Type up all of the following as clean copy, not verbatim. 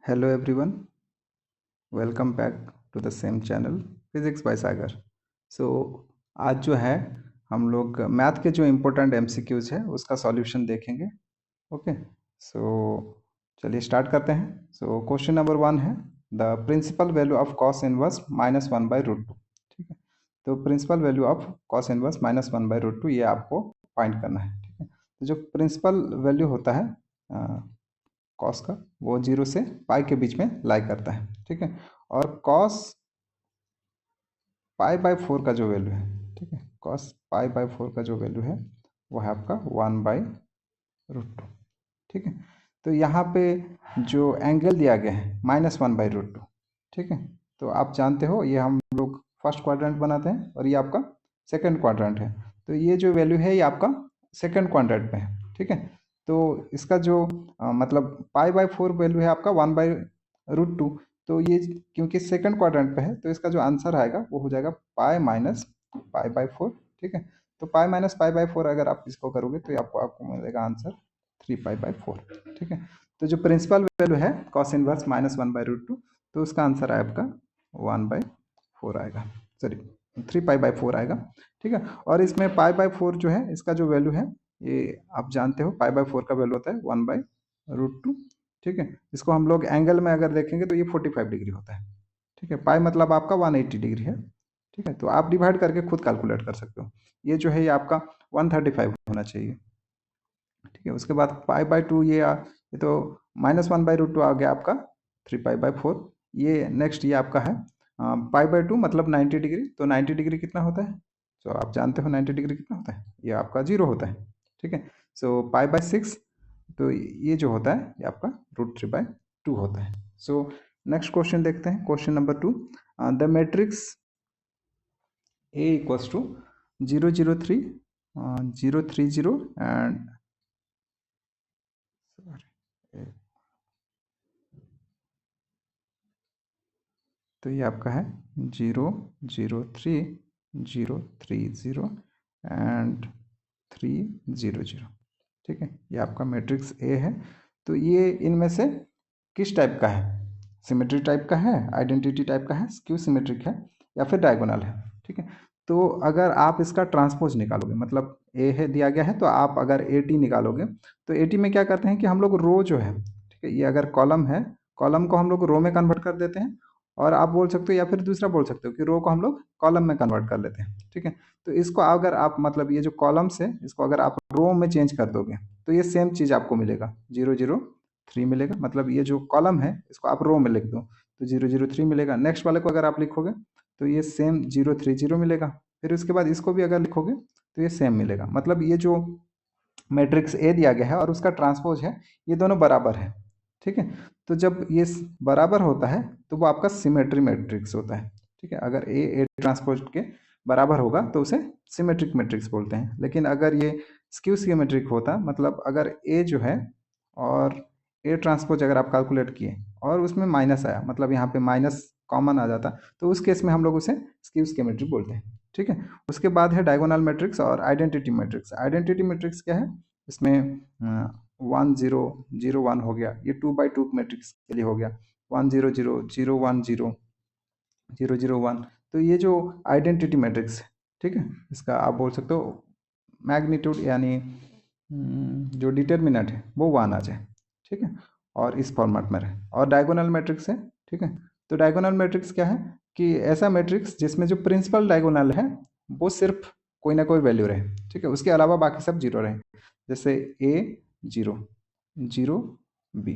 Hello everyone, welcome back to the same channel physics by Sagar. So आज जो है हम लोग मैथ के जो इम्पोर्टेंट एमसीक्यूज है उसका सॉल्यूशन देखेंगे। ओके, सो चलिए स्टार्ट करते हैं। सो क्वेश्चन नंबर 1 है the principal value of cos inverse -1/√2। ठीक है, तो principal value of cos inverse -1/√2 ये आपको फाइंड करना है। ठीक है, तो जो प्रिंसिपल वैल्यू होता है कॉस का, वो 0 से पाई के बीच में लाई करता है। ठीक है, और कॉस पाई/4 का जो वैल्यू है, ठीक है, कॉस पाई/4 का जो वैल्यू है वो है आपका 1/√2। ठीक है, तो यहाँ पे जो एंगल दिया गया है -1/√2। ठीक है, तो आप जानते हो ये हम लोग फर्स्ट क्वाड्रेंट बनाते हैं और ये आपका सेकंड क्वाड्रेंट है। तो ये जो वैल्यू है ये आपका सेकंड क्वाड्रेंट पे है। ठीक है, तो इसका जो मतलब पाई/4 वैल्यू है आपका 1/√2। तो ये क्योंकि सेकंड क्वाड्रेंट पे है तो इसका जो आंसर आएगा वो हो जाएगा पाई माइनस पाई/4। ठीक है, तो पाई माइनस पाई/4 अगर आप इसको करोगे तो आपको मिलेगा आंसर 3π/4। ठीक है, तो जो प्रिंसिपल वैल्यू है कॉस इनवर्स -1/√2, तो उसका आंसर है आपका 1/4 आएगा, सॉरी 3π/4 आएगा। ठीक है, और इसमें पाई/4 जो है इसका जो वैल्यू है ये आप जानते हो पाई/4 का वैल्यू होता है 1/√2। ठीक है, इसको हम लोग एंगल में अगर देखेंगे तो ये 45 डिग्री होता है। ठीक है, पाई मतलब आपका 180 डिग्री है। ठीक है, तो आप डिवाइड करके खुद कैलकुलेट कर सकते हो। ये जो है ये आपका 135 होना चाहिए। ठीक है, उसके बाद पाई/2 ये तो -1/√2 आ गया आपका 3π/4। ये नेक्स्ट ये आपका है पाई/2 मतलब 90 डिग्री। तो 90 डिग्री कितना होता है? तो आप जानते हो 90 डिग्री कितना होता है, ये आपका 0 होता है। ठीक है, सो पाई/6 तो ये जो होता है ये आपका √3/2 होता है। सो नेक्स्ट क्वेश्चन देखते हैं, question number 2। The matrix A equals to 0 0 3 0 3 0 and तो ये आपका है 0 0 3 0 3 0 एंड 3 0 0। ठीक है, ये आपका मैट्रिक्स ए है। तो ये इनमें से किस टाइप का है? सिमेट्री टाइप का है, आइडेंटिटी टाइप का है, स्क्यू सिमेट्रिक है, या फिर डायगोनल है? ठीक है, तो अगर आप इसका ट्रांसपोज निकालोगे, मतलब ए है दिया गया है तो आप अगर ए टी निकालोगे तो ए टी में क्या करते हैं कि हम लोग रो जो है, ठीक है, ये अगर कॉलम है, कॉलम को हम लोग रो में कन्वर्ट कर देते हैं। और आप बोल सकते हो या फिर दूसरा बोल सकते हो कि रो को हम लोग कॉलम में कन्वर्ट कर लेते हैं। ठीक है, तो इसको अगर आप मतलब ये जो कॉलम्स है इसको अगर आप रो में चेंज कर दोगे तो ये सेम चीज़ आपको मिलेगा, 0 0 3 मिलेगा। मतलब ये जो कॉलम है इसको आप रो में लिख दो तो 0 0 3 मिलेगा। नेक्स्ट वाले को अगर आप लिखोगे तो ये सेम 0 3 0 मिलेगा। फिर उसके बाद इसको भी अगर लिखोगे तो ये सेम मिलेगा। मतलब ये जो मैट्रिक्स ए दिया गया है और उसका ट्रांसपोज है ये दोनों बराबर है। ठीक है, तो जब ये बराबर होता है तो वो आपका सिमेट्री मैट्रिक्स होता है। ठीक है, अगर ए ट्रांसपोज के बराबर होगा तो उसे सिमेट्रिक मैट्रिक्स बोलते हैं। लेकिन अगर ये स्क्यू सिमेट्रिक होता, मतलब अगर ए जो है और ए ट्रांसपोज अगर आप कैलकुलेट किए और उसमें माइनस आया, मतलब यहाँ पे माइनस कॉमन आ जाता, तो उस केस में हम लोग उसे स्क्यू सिमेट्रिक बोलते हैं। ठीक है, उसके बाद है डायगोनल मैट्रिक्स और आइडेंटिटी मैट्रिक्स। आइडेंटिटी मैट्रिक्स क्या है? इसमें 1 0 0 1 हो गया, ये 2x2 मैट्रिक्स के लिए हो गया। 1 0 0 0 1 0 0 0 1। तो ये जो आइडेंटिटी मैट्रिक्स है, ठीक है, इसका आप बोल सकते हो मैग्नीट्यूड यानी जो डिटर्मिनेंट है वो 1 आ जाए। ठीक है, और इस फॉर्मेट में रहे। और डायगोनल मैट्रिक्स है, ठीक है, तो डायगोनल मैट्रिक्स क्या है कि ऐसा मैट्रिक्स जिसमें जो प्रिंसिपल डायगोनल है वो सिर्फ कोई ना कोई वैल्यू रहे। ठीक है, उसके अलावा बाकी सब जीरो रहे। जैसे ए 0 0 बी,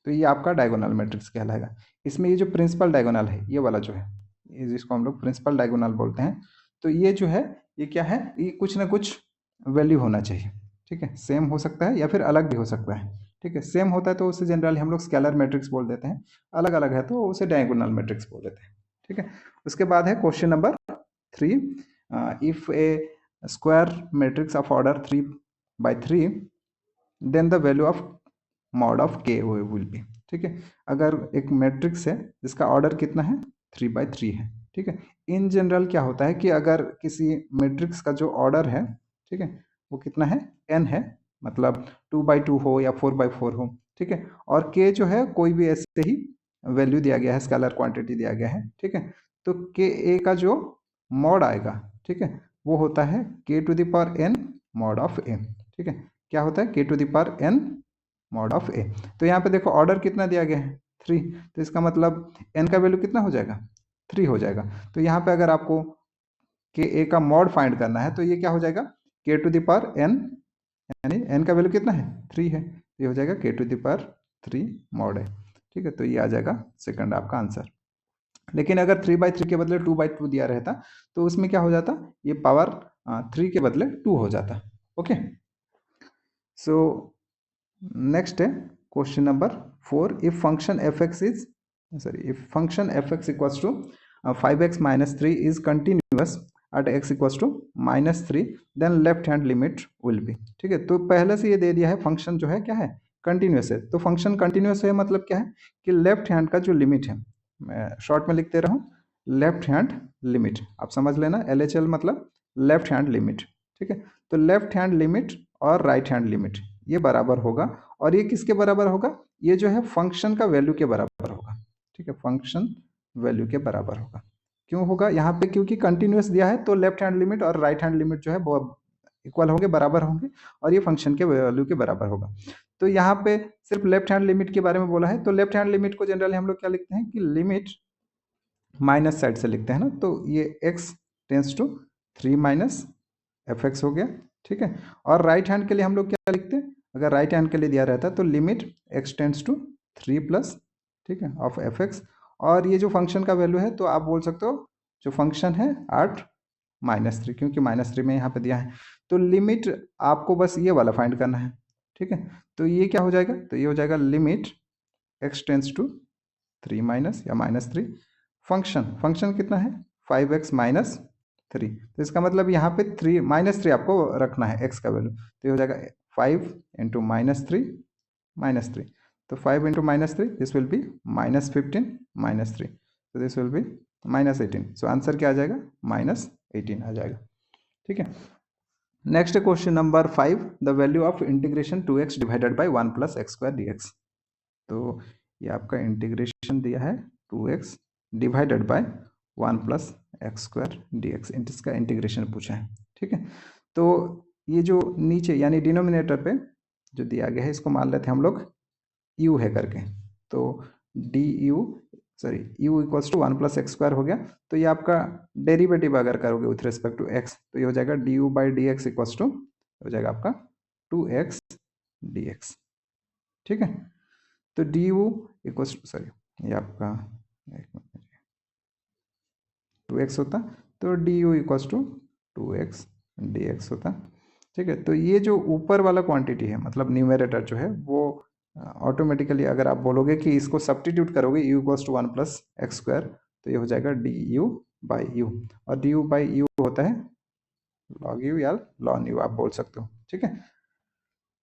तो ये आपका डायगोनल मैट्रिक्स कहलाएगा। इसमें ये जो प्रिंसिपल डायगोनल है ये वाला जो है, ये जिसको हम लोग प्रिंसिपल डायगोनल बोलते हैं, तो ये जो है ये क्या है, ये कुछ ना कुछ वैल्यू होना चाहिए। ठीक है, सेम हो सकता है या फिर अलग भी हो सकता है। ठीक है, सेम होता है तो उसे जनरली हम लोग स्केलर मैट्रिक्स बोल देते हैं, अलग अलग है तो उसे डायगोनल मैट्रिक्स बोल देते हैं। ठीक है, उसके बाद है question number 3। If a square matrix of order 3/3 then the value of mod of K will be. ठीक है, अगर एक मैट्रिक्स है जिसका ऑर्डर कितना है 3/3 है। ठीक है, इन जनरल क्या होता है कि अगर किसी मैट्रिक्स का जो ऑर्डर है, ठीक है, वो कितना है n है, मतलब 2/2 हो या 4/4 हो, ठीक है। और के जो है कोई भी ऐसे ही वैल्यू दिया गया है, स्केलर क्वांटिटी दिया गया है, ठीक है। तो के ए का जो मॉड आएगा, ठीक है, वो होता है K to the power n mod of a, ठीक है। क्या होता है? K to the power n mod of a. तो यहाँ पे देखो ऑर्डर कितना दिया गया है? 3। तो इसका मतलब एन का वैल्यू कितना हो जाएगा? 3 हो जाएगा। तो यहाँ पे अगर आपको के ए का मॉड फाइंड करना है तो ये क्या हो जाएगा? के टू द पावर एन, यानी एन का वैल्यू कितना है? 3 है। ये हो जाएगा के टू द पावर 3 मॉड है, ठीक है। तो ये आ जाएगा सेकंड आपका आंसर। लेकिन अगर 3/3 के बदले 2/2 दिया रहता तो उसमें क्या हो जाता? ये पावर 3 के बदले 2 हो जाता। ओके, सो नेक्स्ट है question number 4। If function f x equals to 5x minus 3 is continuous at x equals to -3, then left hand limit will be, ठीक है। तो पहले से ये दे दिया है फंक्शन जो है क्या है? कंटिन्यूस है। तो फंक्शन कंटिन्यूस है मतलब क्या है कि लेफ्ट हैंड का जो लिमिट है, मैं शॉर्ट में लिखते रहा हूँ, लेफ्ट हैंड लिमिट आप समझ लेना, LHL मतलब लेफ्ट हैंड लिमिट, ठीक है। तो लेफ्ट हैंड लिमिट और राइट हैंड लिमिट ये बराबर होगा। और ये किसके बराबर होगा? ये जो है फंक्शन का वैल्यू के बराबर होगा, ठीक है। फंक्शन वैल्यू के बराबर होगा। क्यों होगा यहाँ पे? क्योंकि कंटिन्यूस दिया है तो लेफ्ट हैंड लिमिट और राइट हैंड लिमिट जो है वो इक्वल होंगे, बराबर होंगे, और ये फंक्शन के वैल्यू के बराबर होगा। तो यहाँ पे सिर्फ लेफ्ट हैंड लिमिट के बारे में बोला है। तो लेफ्ट हैंड लिमिट को जनरली हम लोग क्या लिखते हैं कि लिमिट माइनस साइड से लिखते हैं ना। तो ये x tends to 3 minus f x हो गया, ठीक है। और राइट हैंड के लिए हम लोग क्या लिखते हैं? अगर राइट हैंड के लिए दिया रहता तो limit x tends to 3 plus, ठीक है, ऑफ एफ एक्स। और ये जो फंक्शन का वैल्यू है तो आप बोल सकते हो जो फंक्शन है 8 -3, क्योंकि -3 में यहाँ पे दिया है। तो लिमिट आपको बस ये वाला फाइंड करना है, ठीक है। तो ये क्या हो जाएगा? तो ये हो जाएगा limit x tends to 3 minus या -3, फंक्शन कितना है? 5x minus 3। तो इसका मतलब यहाँ पे 3 -3 आपको रखना है x का वैल्यू। तो ये हो जाएगा 5 इंटू -3 तो 5 इंटू -3 दिस विल बी -15 -3, तो this will be -18। So answer क्या आ जाएगा? -18 आ जाएगा, ठीक है। Next question number 5। The value of integration 2x divided by 1 plus x square dx। तो ये आपका इंटीग्रेशन दिया है 2x divided by 1 plus x square dx, इसका इंटीग्रेशन पूछा है, ठीक है। तो ये जो नीचे यानी डिनोमिनेटर पे जो दिया गया है इसको मान लेते हैं हम लोग u है करके। तो u equals to 1 plus x square हो गया। तो ये आपका डेरिवेटिव अगर करोगे विथ रिस्पेक्ट टू x तो ये हो जाएगा du by D x equals to हो जाएगा आपका 2x dx, ठीक है। तो डी यू इक्वल्स टू ये आपका 2x होता, तो d u equals to 2x dx होता, ठीक है। तो ये जो ऊपर वाला क्वांटिटी है मतलब न्यूमरेटर जो है वो ऑटोमेटिकली अगर आप बोलोगे कि इसको सब्स्टिट्यूट करोगे u equals to 1 plus x square तो ये हो जाएगा डी यू बाई यू, और डी यू बाई यू होता है लॉग यू या लॉन यू आप बोल सकते हो, ठीक है।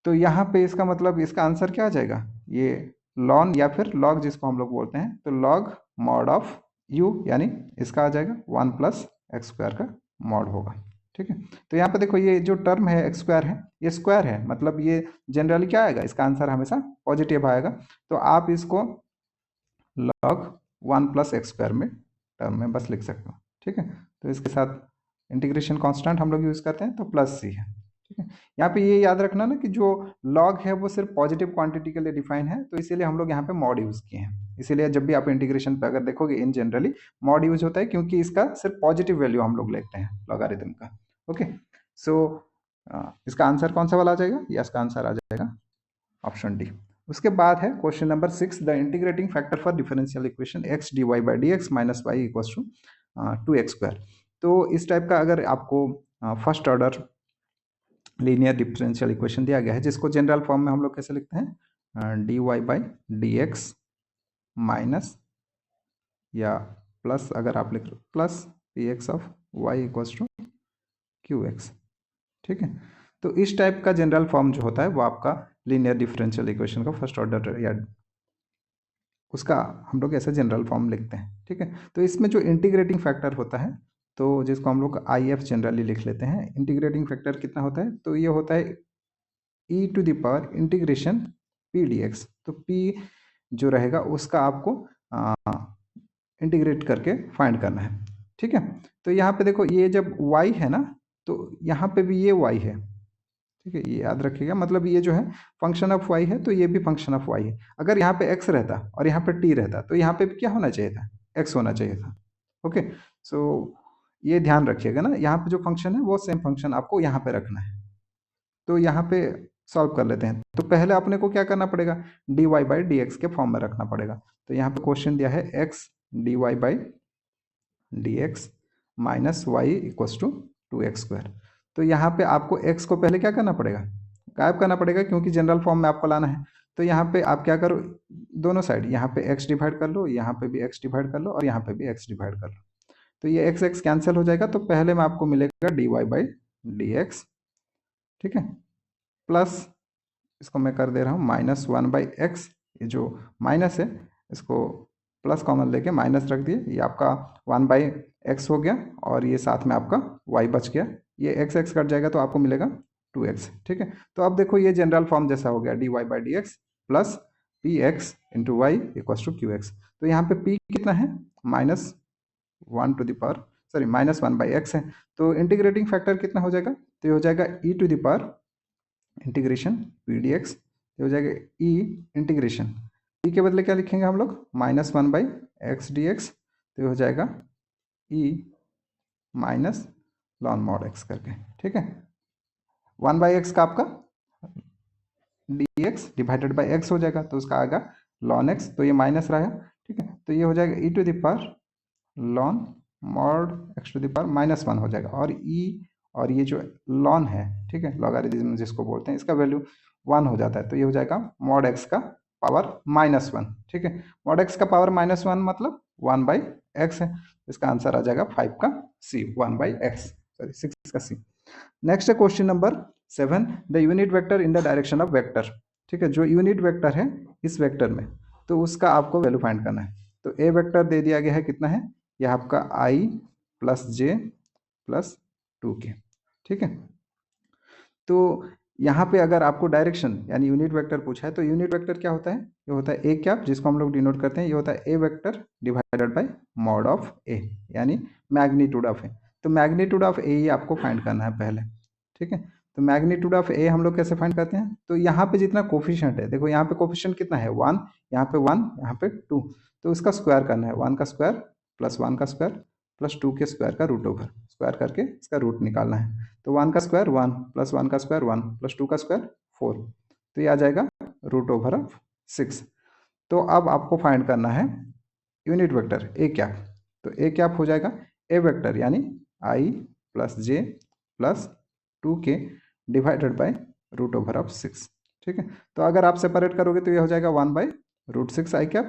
तो यहाँ पे इसका मतलब इसका आंसर क्या आ जाएगा? ये लॉन या फिर लॉग जिसको हम लोग बोलते हैं, तो लॉग मॉड ऑफ यू यानी इसका आ जाएगा 1 प्लस एक्स स्क्वायर का मॉड होगा, ठीक है। तो यहाँ पे देखो ये जो टर्म है एक्स स्क्वायर है ये स्क्वायर है, मतलब ये जनरली क्या आएगा? इसका आंसर हमेशा पॉजिटिव आएगा। तो आप इसको लॉग 1 प्लस एक्स स्क्वायर में टर्म में बस लिख सकते हो, ठीक है। तो इसके साथ इंटीग्रेशन कांस्टेंट हम लोग यूज़ करते हैं तो प्लस सी है, ठीक है। यहाँ पे ये याद रखना ना कि जो लॉग है वो सिर्फ पॉजिटिव क्वांटिटी के लिए डिफाइन है, तो इसीलिए हम लोग यहाँ पे मॉड यूज़ किए हैं। इसीलिए जब भी आप इंटीग्रेशन पे अगर देखोगे इन जनरली मॉड यूज होता है, क्योंकि इसका सिर्फ पॉजिटिव वैल्यू हम लोग लेते हैं लॉगरिथम का। ओके, सो इसका आंसर कौन सा वाला आ जाएगा? या इसका आंसर आ जाएगा ऑप्शन डी। उसके बाद है question number 6। The integrating factor for differential equation x dy by D x minus y equals to 2x square. तो इस टाइप का अगर आपको first order linear differential equation दिया गया है जिसको जनरल फॉर्म में हम लोग कैसे लिखते हैं? dy by D x minus या प्लस अगर आप लिख लो plus P X of Y equals to Q X, ठीक है। तो इस टाइप का जनरल फॉर्म जो होता है वो आपका लीनियर डिफरेंशियल इक्वेशन का फर्स्ट ऑर्डर या उसका हम लोग ऐसे जनरल फॉर्म लिखते हैं, ठीक है। तो इसमें जो इंटीग्रेटिंग फैक्टर होता है तो जिसको हम लोग आई एफ जनरली लिख लेते हैं, इंटीग्रेटिंग फैक्टर कितना होता है? तो ये होता है e to the power integration P D X. तो पी जो रहेगा उसका आपको इंटीग्रेट करके फाइंड करना है, ठीक है। तो यहाँ पे देखो ये जब y है ना, तो यहाँ पे भी ये y है, ठीक है, ये याद रखिएगा। मतलब ये जो है फंक्शन ऑफ y है, तो ये भी फंक्शन ऑफ y है। अगर यहाँ पे x रहता और यहाँ पे t रहता तो यहाँ पे भी क्या होना चाहिए था, x होना चाहिए था। ओके, सो ये ध्यान रखिएगा ना, यहाँ पे जो फंक्शन है वो सेम फंक्शन आपको यहाँ पे रखना है। तो यहाँ पे सॉल्व कर लेते हैं। तो पहले अपने को क्या करना पड़ेगा, d Y by D x के फॉर्म में रखना पड़ेगा। तो यहाँ पे क्वेश्चन दिया है x d Y by D x minus y equals to x square. तो यहाँ पे आपको x को पहले क्या करना पड़ेगा, गायब करना पड़ेगा, क्योंकि जनरल फॉर्म में आपको लाना है। तो यहाँ पे आप क्या करो, दोनों साइड यहाँ पे x डिवाइड कर लो, यहाँ पे भी x डिवाइड कर लो, और यहाँ पे भी x डिवाइड कर लो। तो ये x कैंसिल हो जाएगा। तो पहले में आपको मिलेगा d Y by D x, ठीक है, प्लस इसको मैं कर दे रहा हूँ माइनस वन बाई एक्स, ये जो माइनस है इसको प्लस कॉमन लेके माइनस रख दिए, ये आपका वन बाई एक्स हो गया, और ये साथ में आपका वाई बच गया। ये एक्स एक्स कट जाएगा तो आपको मिलेगा 2x, ठीक है। तो अब देखो ये जनरल फॉर्म जैसा हो गया, d Y by D x plus P x into y equals to Q x. तो यहाँ पे p कितना है, minus one to the power sorry minus one by x है। तो इंटीग्रेटिंग फैक्टर कितना हो जाएगा, तो ये हो जाएगा e to the power integration P D X, हो जाएगा ई इंटीग्रेशन ई के बदले क्या लिखेंगे हम लोग, minus one by x D X. तो हो जाएगा E minus lawn mod x करके, ठीक है। वन बाई एक्स का आपका D x divided by x हो जाएगा, तो उसका आएगा लॉन एक्स, तो ये माइनस रहा, ठीक है। तो ये हो जाएगा e to the power ln mod X to the power minus one हो जाएगा, और ई और ये जो लॉन है, ठीक है, लॉगरिथम जिसको बोलते हैं, इसका वैल्यू वन हो जाता है। तो ये हो जाएगा मॉड एक्स का पावर माइनस वन, ठीक है। मॉड एक्स का पावर माइनस वन मतलब वन बाई एक्स है। इसका आंसर आ जाएगा 5 का सी, वन बाई एक्स, सॉरी 6 का सी। नेक्स्ट है question number 7, the unit vector in the direction of vector, ठीक है। जो यूनिट वेक्टर है इस वेक्टर में, तो उसका आपको वैल्यू फाइंड करना है। तो ए वेक्टर दे दिया गया है, कितना है, यह आपका आई प्लस जे प्लस 2k, ठीक है। तो यहाँ पे अगर आपको डायरेक्शन यानी यूनिट वेक्टर पूछा है, तो यूनिट वेक्टर क्या होता है, ये होता है ए कैप, जिसको हम लोग डिनोट करते हैं, ये होता है A vector divided by mod of A, यानी मैग्नीट्यूड ऑफ ए। तो मैग्नीट्यूड ऑफ ए ही आपको फाइंड करना है पहले, ठीक है। तो मैग्नीट्यूड ऑफ ए हम लोग कैसे फाइंड करते हैं, तो यहाँ पे जितना कोफिशिएंट है, देखो यहाँ पे कोफिशिएंट कितना है, वन, यहाँ पे वन, यहाँ पे टू, तो उसका स्क्वायर करना है, वन का स्क्वायर प्लस वन का स्क्वायर प्लस टू के स्क्वायर का रूट ओवर, स्क्वायर करके इसका रूट निकालना है। तो वन का स्क्वायर वन प्लस वन का स्क्वायर वन प्लस टू का स्क्वायर फोर, तो ये आ जाएगा रूट ओवर ऑफ 6। तो अब आपको फाइंड करना है यूनिट वेक्टर ए कैप। तो ए कैप हो जाएगा ए वेक्टर यानी I plus J plus 2k divided by root over of 6, ठीक है। तो अगर आप सेपरेट करोगे तो ये हो जाएगा one by root six I cap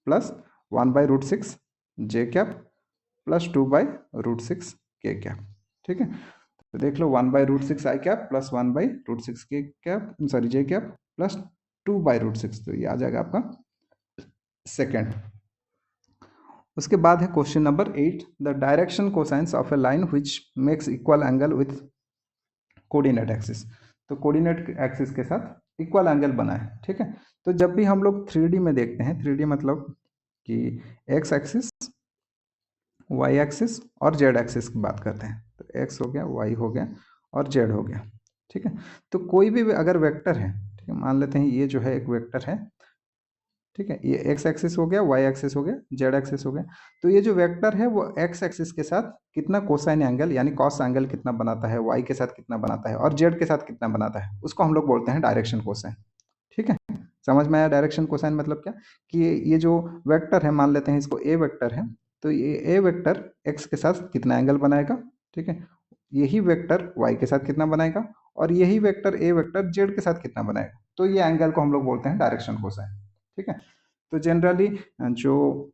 plus one by root six J cap plus two by root six K cap, ठीक है। तो देख लो one by root six I cap plus one by root six K cap sorry J cap plus two by root six, तो ये आ जाएगा आपका सेकेंड। उसके बाद है question number 8, the direction cosines of a line which makes equal angle with coordinate axis. तो coordinate axis के साथ इक्वल एंगल बना है, ठीक है। तो जब भी हम लोग 3D में देखते हैं, 3D मतलब कि एक्स एक्सिस, वाई एक्सिस और जेड एक्सिस की बात करते हैं, तो एक्स हो गया, वाई हो गया और जेड हो गया, ठीक है। तो कोई भी अगर वेक्टर है, ठीक है, मान लेते हैं ये जो है एक वेक्टर है, ठीक है, ये एक्स एक्सिस हो गया, वाई एक्सिस हो गया, जेड एक्सिस हो गया। तो ये जो वेक्टर है वो एक्स एक्सिस के साथ कितना कोसाइन एंगल यानी कॉस एंगल कितना बनाता है, वाई के साथ कितना बनाता है और जेड के साथ कितना बनाता है, उसको हम लोग बोलते हैं डायरेक्शन कोसाइन, ठीक है। समझ में आया डायरेक्शन कोसाइन मतलब क्या, कि ये जो वेक्टर है, मान लेते हैं इसको ए वेक्टर है, तो ये ए वेक्टर एक्स के साथ कितना एंगल बनाएगा, ठीक है, यही वेक्टर वाई के साथ कितना बनाएगा और यही वेक्टर ए वेक्टर जेड के साथ कितना बनाएगा, तो ये एंगल को हम लोग बोलते हैं डायरेक्शन कोसाइन, ठीक है। तो जनरली जो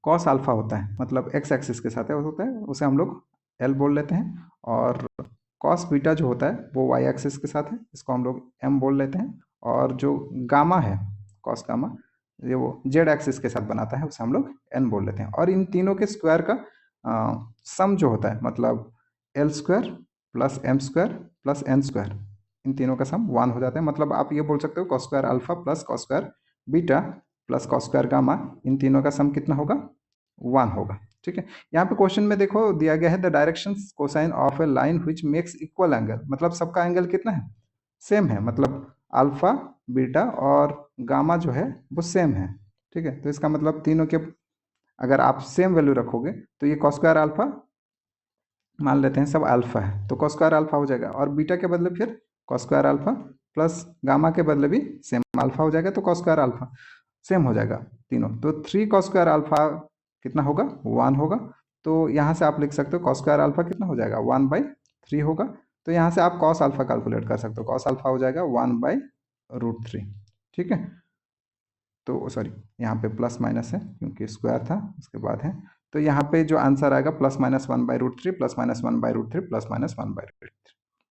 कॉस अल्फा होता है मतलब एक्स एक्सिस के साथ है होता है, उसे हम लोग एल बोल लेते हैं, और कॉस बीटा जो होता है वो वाई एक्सिस के साथ है, इसको हम लोग एम बोल लेते हैं, और जो गामा है कॉस गामा ये वो जेड एक्सिस के साथ बनाता है, उसे हम लोग एन बोल लेते हैं। और इन तीनों के स्क्वायर का सम जो होता है मतलब L square plus M square plus N square, इन तीनों का सम 1 हो जाता है। मतलब आप ये बोल सकते हो cos square alpha plus cos square beta plus cos square gamma, इन तीनों का सम कितना होगा? 1 होगा। ठीक है, यहाँ पे क्वेश्चन में देखो दिया गया है the direction cosine of a line which makes equal angle, मतलब सबका एंगल कितना है? सेम है, मतलब अल्फा बीटा और गामा जो है वो सेम है। ठीक है, तो इसका मतलब तीनों के अगर आप सेम वैल्यू रखोगे तो ये कॉस स्क्वायर अल्फा मान लेते हैं सब अल्फा है, तो कॉस स्क्वायर अल्फा हो जाएगा, और बीटा के बदले फिर cos square alpha plus gamma के बदले भी सेम अल्फा हो जाएगा, तो कॉस स्क्वायर अल्फा सेम हो जाएगा तीनों। तो 3 कॉस स्क्वायर अल्फा कितना होगा? 1 होगा। तो यहाँ से आप लिख सकते हो कॉस स्क्वायर अल्फा कितना हो जाएगा? 1/3 होगा। तो यहाँ से आप कॉस अल्फा कैलकुलेट कर सकते हो, कॉस अल्फा हो जाएगा 1/√3। ठीक है, तो सॉरी यहाँ पे प्लस माइनस है क्योंकि स्क्वायर था, उसके बाद है, तो यहाँ पे जो आंसर आएगा plus minus 1/√3 plus minus 1/√3 plus minus 1/√3।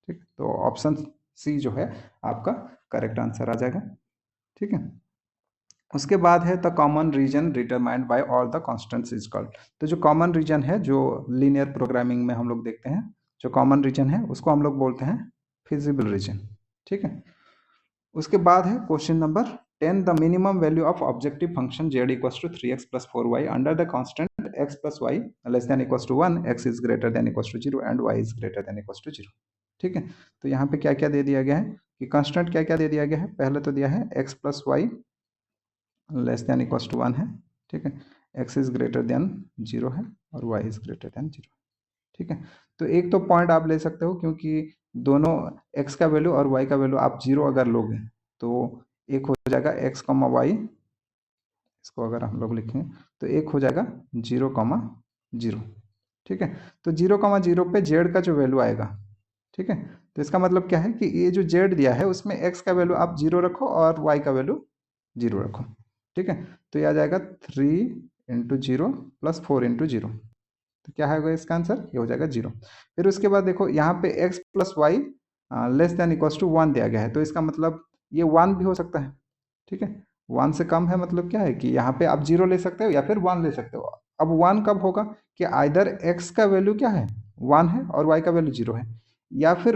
ठीक, तो ऑप्शन सी जो है आपका करेक्ट आंसर आ जाएगा। ठीक है, उसके बाद है the common region determined by all the constants is called. तो जो कॉमन रीजन है जो लीनियर प्रोग्रामिंग में हम लोग देखते हैं, जो कॉमन रीजन है उसको हम लोग बोलते हैं फिजिबल रीजन। ठीक है, उसके बाद है question number 10 the minimum value of objective function z equals to 3x plus 4y under the constant x plus y less than equals to 1, x is greater than equals to 0 and y is greater than equals to 0। ठीक है, तो यहाँ पे क्या क्या दे दिया गया है कि कांस्टेंट क्या क्या दे दिया गया है? पहले तो दिया है x plus y less than equals to 1 है। ठीक है, x इज ग्रेटर देन 0 है और y इज ग्रेटर देन 0। ठीक है, तो एक तो पॉइंट आप ले सकते हो क्योंकि दोनों x का वैल्यू और y का वैल्यू आप 0 अगर लोगे तो एक हो जाएगा x कॉमा वाई, इसको अगर हम लोग लिखें तो एक हो जाएगा 0,0। ठीक है, तो 0,0 पे z का जो वैल्यू आएगा, ठीक है, तो इसका मतलब क्या है कि ये जो z दिया है उसमें x का वैल्यू आप 0 रखो और y का वैल्यू 0 रखो। ठीक है, तो ये आ जाएगा 3 × 0 प्लस 4 × 0, तो क्या होगा इसका आंसर? ये हो जाएगा 0। फिर उसके बाद देखो यहाँ पे x plus y less than equals to 1 दिया गया है, तो इसका मतलब ये 1 भी हो सकता है। ठीक है, 1 से कम है, मतलब क्या है कि यहाँ पे आप 0 ले सकते हो या फिर 1 ले सकते हो। अब 1 कब होगा कि आइदर x का वैल्यू क्या है? 1 है और y का वैल्यू 0 है, या फिर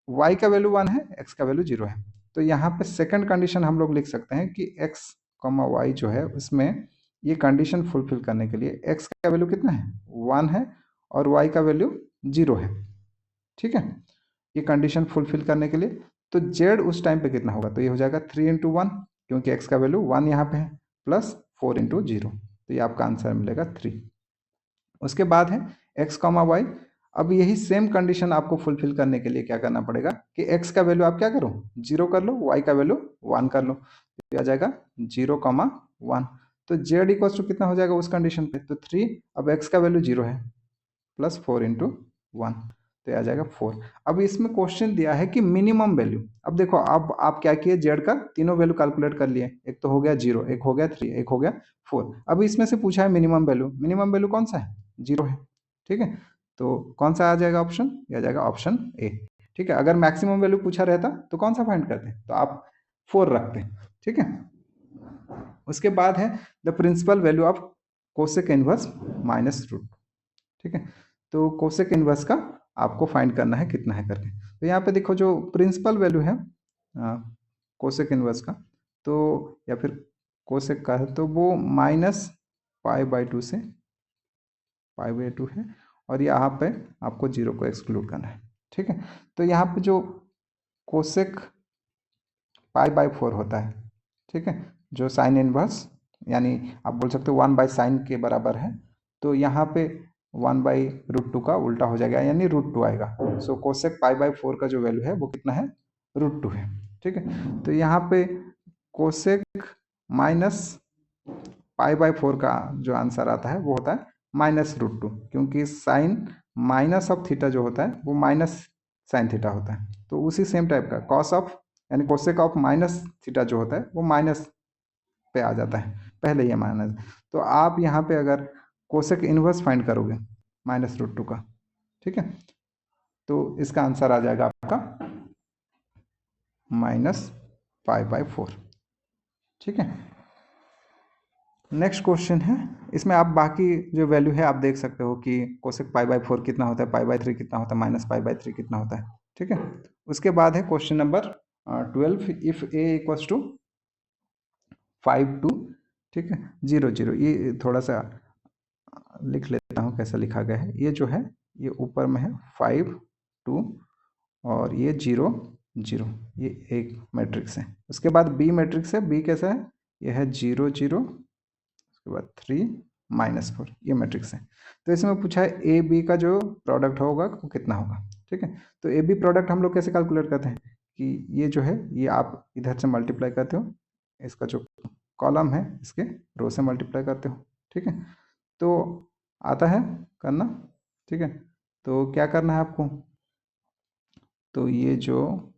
y का वैल्यू 1 है, x का वैल्यू 0 है। तो यहाँ पे सेकंड कंडीशन हम लोग लिख सकते हैं कि x, y जो है उसमें ये कंडीशन फुलफिल करने के लिए x का वैल्यू कितना है? 1 है और y का वैल्यू 0 है। ठीक है, ये कंडीशन फुलफिल करने के लिए तो z उस टाइम पे कितना होगा? तो ये हो जाएगा 3 × 1 क्योंकि x का वैल्यू 1 यहाँ पे है, प्लस 4 × 0, तो ये आपका आंसर मिलेगा 3। उसके बाद है x, y। अब यही सेम कंडीशन आपको फुलफिल करने के लिए क्या करना पड़ेगा कि x का वैल्यू आप क्या करो? 0 कर लो, y का वैल्यू 1 कर लो, तो आ जाएगा 0,1। तो z इक्वल्स टू कितना हो जाएगा उस कंडीशन पे? तो 3, अब x का वैल्यू 0 है, प्लस 4 × 1, तो आ जाएगा 4। अब इसमें क्वेश्चन दिया है कि मिनिमम वैल्यू। अब देखो अब आप क्या किए, जेड का तीनों वैल्यू कैलकुलेट कर लिए, एक तो हो गया 0, एक हो गया 3, एक हो गया 4। अब इसमें से पूछा है मिनिमम वैल्यू, मिनिमम वैल्यू कौन सा है? 0 है। ठीक है, तो कौन सा आ जाएगा ऑप्शन? ये आ जाएगा ऑप्शन ए। ठीक है, अगर मैक्सिमम वैल्यू पूछा रहता तो कौन सा फाइंड करते? तो आप 4 रखते। ठीक है, उसके बाद है the principal value of cosec inverse minus root. ठीक है, तो कोसेक इनवर्स का आपको फाइंड करना है कितना है करके। तो यहाँ पे देखो जो प्रिंसिपल वैल्यू है कोसेक इनवर्स का, तो या फिर कोसेक का है, तो वो -π/2 से π/2 है, और यहाँ पे आपको 0 को एक्सक्लूड करना है। ठीक है, तो यहाँ पे जो कोसेक π/4 होता है, ठीक है, जो साइन इनवर्स यानी आप बोल सकते हो 1/sin के बराबर है, तो यहाँ पे 1/√2 का उल्टा हो जाएगा यानी √2 आएगा। सो कोसेक π/4 का जो वैल्यू है वो कितना है? √2 है। ठीक है, तो यहाँ पे कोसेक -π/4 का जो आंसर आता है वो होता है -√2, क्योंकि साइन माइनस ऑफ थीटा जो होता है वो माइनस साइन थीटा होता है। तो उसी सेम टाइप का कॉस ऑफ यानी कोसेक ऑफ माइनस थीटा जो होता है वो माइनस पे आ जाता है, पहले ये माइनस। तो आप यहाँ पे अगर कोसेक इनवर्स फाइंड करोगे -√2 का, ठीक है, तो इसका आंसर आ जाएगा आपका -π/4। ठीक है, नेक्स्ट क्वेश्चन है, इसमें आप बाकी जो वैल्यू है आप देख सकते हो कि कोसेक π/4 कितना होता है, π/3 कितना होता है, -π/3 कितना होता है। ठीक है। उसके बाद है question number 12, if a equals to 5 2, ठीक है, 0 0। ये थोड़ा सा लिख लेता हूँ कैसा लिखा गया है। ये जो है ये ऊपर में है 5 2 और ये 0 0, ये एक मैट्रिक्स है। उसके बाद बी मैट्रिक्स है। बी कैसा है? ये है 0 0, उसके बाद 3 -4, ये मैट्रिक्स है। तो इसमें पूछा है ए बी का जो प्रोडक्ट होगा वो कितना होगा, ठीक है। तो ए बी प्रोडक्ट हम लोग कैसे कैलकुलेट करते हैं कि ये जो है ये आप इधर से मल्टीप्लाई करते हो, इसका जो कॉलम है इसके रो से मल्टीप्लाई करते हो, ठीक है। तो आता है करना, ठीक है। तो क्या करना है आपको? तो ये जो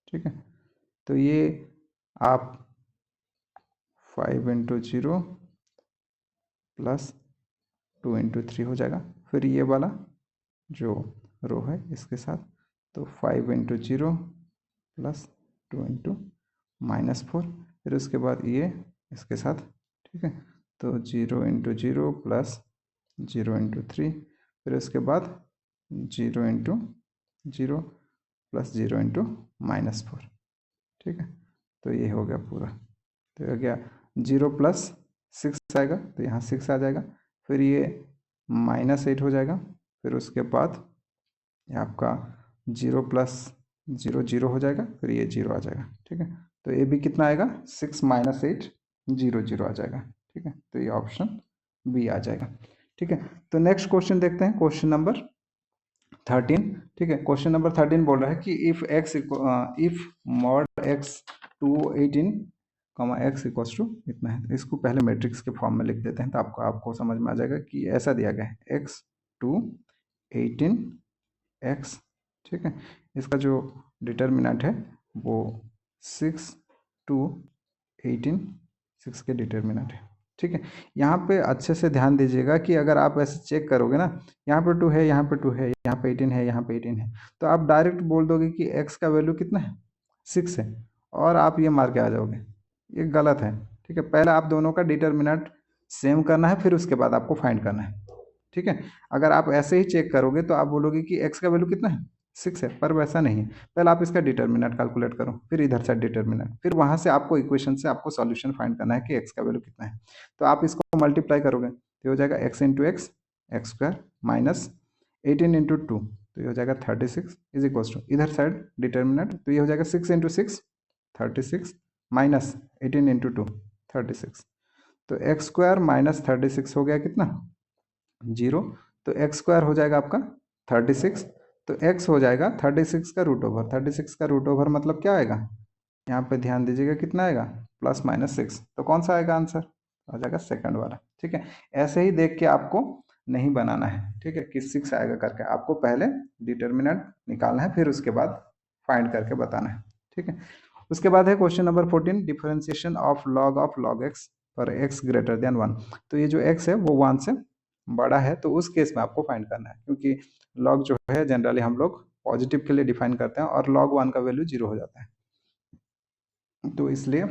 ठीक है, तो ये आप 5 × 0 + 2 × 3 हो जाएगा। फिर ये वाला जो रो है इसके साथ, तो 5 × 0 + 2 × -4, फिर उसके बाद ये इसके साथ, ठीक है। तो 0 × 0 + 0 × 3, फिर उसके बाद 0 × 0 + 0 × -4, ठीक है। तो ये हो गया पूरा। तो हो गया 0 + 6 आएगा, तो यहाँ 6 आ जाएगा। फिर ये -8 हो जाएगा। फिर उसके बाद ये आपका 0 + 0 0 हो जाएगा, फिर ये 0 आ जाएगा, ठीक है। तो ये भी कितना आएगा? 6 - 8 0 0 आ जाएगा, ठीक है। तो ये ऑप्शन बी आ जाएगा, ठीक है। तो नेक्स्ट क्वेश्चन देखते हैं, क्वेश्चन नंबर 13, ठीक है। क्वेश्चन नंबर 13 बोल रहा है कि if mod x 218, x equals to इतना है। तो इसको पहले मैट्रिक्स के फॉर्म में लिख देते हैं, तो आपको समझ में आ जाएगा कि ऐसा दिया गया है x 2 18 x, ठीक है। इसका जो डिटर्मिनेंट है वो 6 2 18, 6 के डिटर्मिनेंट है, ठीक है। यहाँ पे अच्छे से ध्यान दीजिएगा कि अगर आप ऐसे चेक करोगे ना, यहाँ पे 2 है, यहाँ पे 2 है, यहाँ पे 18 है, यहाँ पे 18 है, तो आप डायरेक्ट बोल दोगे कि x का वैल्यू कितना है? 6 है, और आप ये मार के आ जाओगे। ये गलत है, ठीक है। पहले आप दोनों का डिटर्मिनेंट सेम करना है, फिर उसके बाद आपको फाइंड करना है, ठीक है। अगर आप ऐसे ही चेक करोगे तो आप बोलोगे कि x का वैल्यू कितना है? 6 है, पर वैसा नहीं है। पहले आप इसका डिटर्मिनेंट कैलकुलेट करो, फिर इधर से डिटर्मिनेंट, फिर वहां से आपको इक्वेशन से आपको सॉल्यूशन फाइंड करना है कि x का वैल्यू कितना है। तो आप इसको मल्टीप्लाई करोगे तो हो जाएगा x × x, x² माइनस 18 × 2, तो ये हो जाएगा 36 इज इक्वल्स टू, इधर साइड डिटर्मिनेंट, तो ये हो जाएगा 6 × 6 36 माइनस 18 × 2 36, तो x² माइनस 36 हो गया कितना? 0। तो x² हो जाएगा आपका 36, तो x हो जाएगा 36 का रूट ओवर। 36 का रूट ओवर मतलब क्या आएगा? यहाँ पे ध्यान दीजिएगा कितना आएगा? +/6। तो कौन सा आएगा आंसर? आ जाएगा सेकंड वाला, ठीक है। ऐसे ही देख के आपको नहीं बनाना है, ठीक है, कि 6 आएगा करके। आपको पहले डिटर्मिनेंट निकालना है, फिर उसके बाद फाइंड करके बताना है, ठीक है। उसके बाद है question number 14, differentiation of log x पर x > 1। तो ये जो x है वो 1 से बड़ा है, तो उस केस में आपको फाइंड करना है, क्योंकि log जो है जनरली हम लोग पॉजिटिव के लिए डिफाइन करते हैं, और log 1 का वैल्यू 0 हो जाता है, तो इसलिए,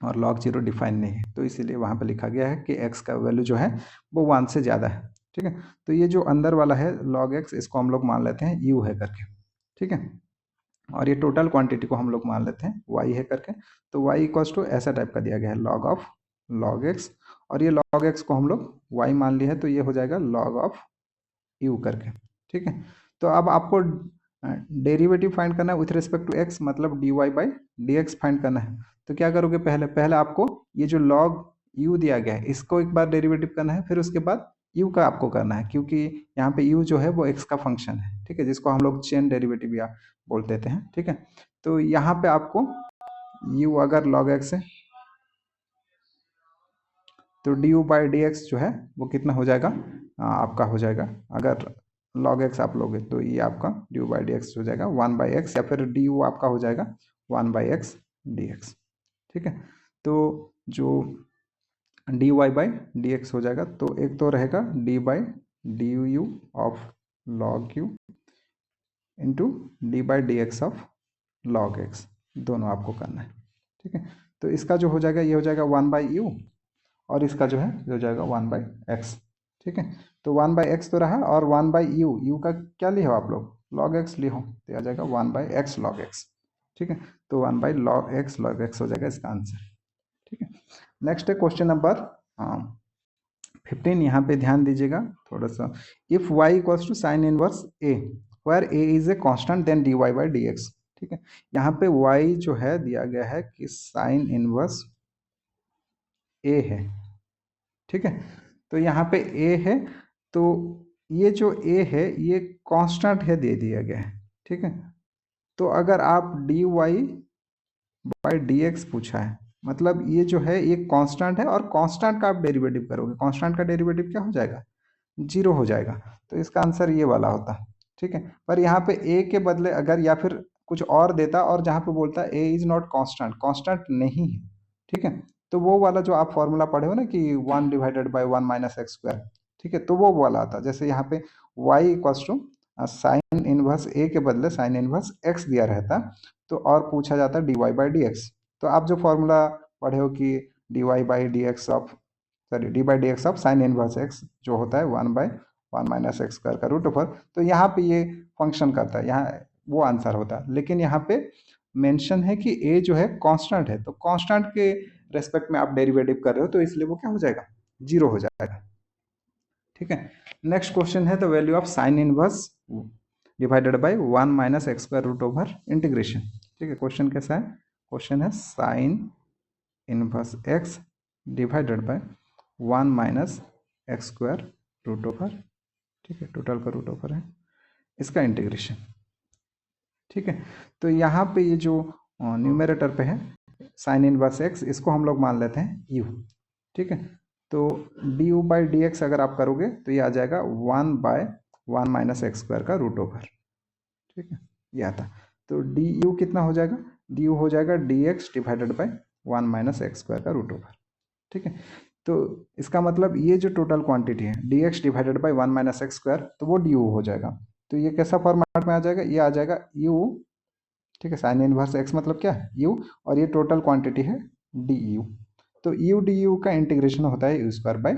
और log 0 डिफाइन नहीं है, तो इसीलिए वहाँ पे लिखा गया है कि x का वैल्यू जो है वो 1 से ज़्यादा है, ठीक है। तो ये जो अंदर वाला है log x, इसको हम लोग मान लेते हैं u है करके, ठीक है। और ये टोटल क्वांटिटी को हम लोग मान लेते हैं y है करके। तो y इक्वल्स टू ऐसा टाइप का दिया गया है log x, और ये log x को हम लोग y मान लिया है, तो ये हो जाएगा log u करके, ठीक है। तो अब आपको डेरिवेटिव फाइंड करना है विथ रिस्पेक्ट टू x, मतलब dy/dx फाइंड करना है। तो क्या करोगे? पहले आपको ये जो log u दिया गया है इसको एक बार डेरिवेटिव करना है, फिर उसके बाद u का आपको करना है, क्योंकि यहाँ पे u जो है वो x का फंक्शन है, ठीक है, जिसको हम लोग चेन डेरिवेटिव या बोल देते हैं, ठीक है। तो यहाँ पे आपको u अगर log x है तो du/dx जो है वो कितना हो जाएगा? आपका हो जाएगा, अगर log x आप लोगे तो ये आपका du/dx हो जाएगा 1/x, या फिर du आपका हो जाएगा 1/x dx, ठीक है। तो जो dy/dx हो जाएगा, तो एक तो रहेगा d/du of log u into d/dx of log x, दोनों आपको करना है, ठीक है। तो इसका जो हो जाएगा ये हो जाएगा 1/u, और इसका जो है ये हो जाएगा 1/x, ठीक है। तो 1/x तो रहा, और 1/u, यू का क्या ली हो आप लोग, log x ली हो, तो आ जाएगा 1/x log x। ठीक है, तो 1/log x log x हो जाएगा इसका आंसर। ठीक है। नेक्स्ट है क्वेश्चन नंबर 15। यहाँ पे ध्यान दीजिएगा थोड़ा सा। If y equals to sine inverse a where a is a constant then dy by D x. ठीक है, यहाँ पे y जो है दिया गया है कि साइन इनवर्स a है। ठीक है, तो यहाँ पे a है, तो ये जो a है ये कांस्टेंट है, दे दिया गया है। ठीक है, तो अगर आप dy बाई डी एक्स पूछा है, मतलब ये जो है ये कांस्टेंट है, और कांस्टेंट का आप डेरिवेटिव करोगे, कांस्टेंट का डेरिवेटिव क्या हो जाएगा, जीरो हो जाएगा। तो इसका आंसर ये वाला होता। ठीक है, पर यहाँ पे ए के बदले अगर या फिर कुछ और देता, और जहाँ पे बोलता ए इज नॉट कांस्टेंट, कांस्टेंट नहीं है। ठीक है, तो वो वाला जो आप फॉर्मूला पढ़े हो ना कि 1/1 - x²। ठीक है, तो वो वाला आता। जैसे यहाँ पे y equals to sine inverse A के बदले साइन इनवर्स x दिया रहता, तो और पूछा जाता dy बाई डी एक्स। तो आप जो फॉर्मूला पढ़े हो कि dy by D x of, sorry D by D x of sine inverse x जो होता है 1/1 - x² का रूट ओवर, तो यहाँ पे ये फंक्शन करता है, यहाँ वो आंसर होता है। लेकिन यहाँ पे मेंशन है कि a जो है कांस्टेंट है, तो कांस्टेंट के रेस्पेक्ट में आप डेरिवेटिव कर रहे हो, तो इसलिए वो क्या हो जाएगा, जीरो हो जाएगा। ठीक है, नेक्स्ट क्वेश्चन है the value of sine inverse divided by 1 - x² root over integration. ठीक है, क्वेश्चन कैसा है, क्वेश्चन है sine inverse x divided by 1 - x² root over. ठीक है, टोटल का रूट ओवर है, इसका इंटीग्रेशन। ठीक है, तो यहाँ पे ये जो न्यूमरेटर पे है साइन इनवर्स x, इसको हम लोग मान लेते हैं u। ठीक है, तो du बाई डी एक्स अगर आप करोगे तो ये आ जाएगा 1/1 - x² का रूट ओवर। ठीक है, ये आता। तो du कितना हो जाएगा, du हो जाएगा dx डिवाइडेड बाई 1 - x² का रूट ओवर। ठीक है, तो इसका मतलब ये जो टोटल क्वांटिटी है dx डिवाइडेड बाई 1 - x², तो वो du हो जाएगा। तो ये कैसा फॉर्मेट में आ जाएगा, ये आ जाएगा u। ठीक है, साइन इनवर्स x मतलब क्या है, u, और ये टोटल क्वांटिटी है du। तो u du का इंटीग्रेशन होता है u² बाई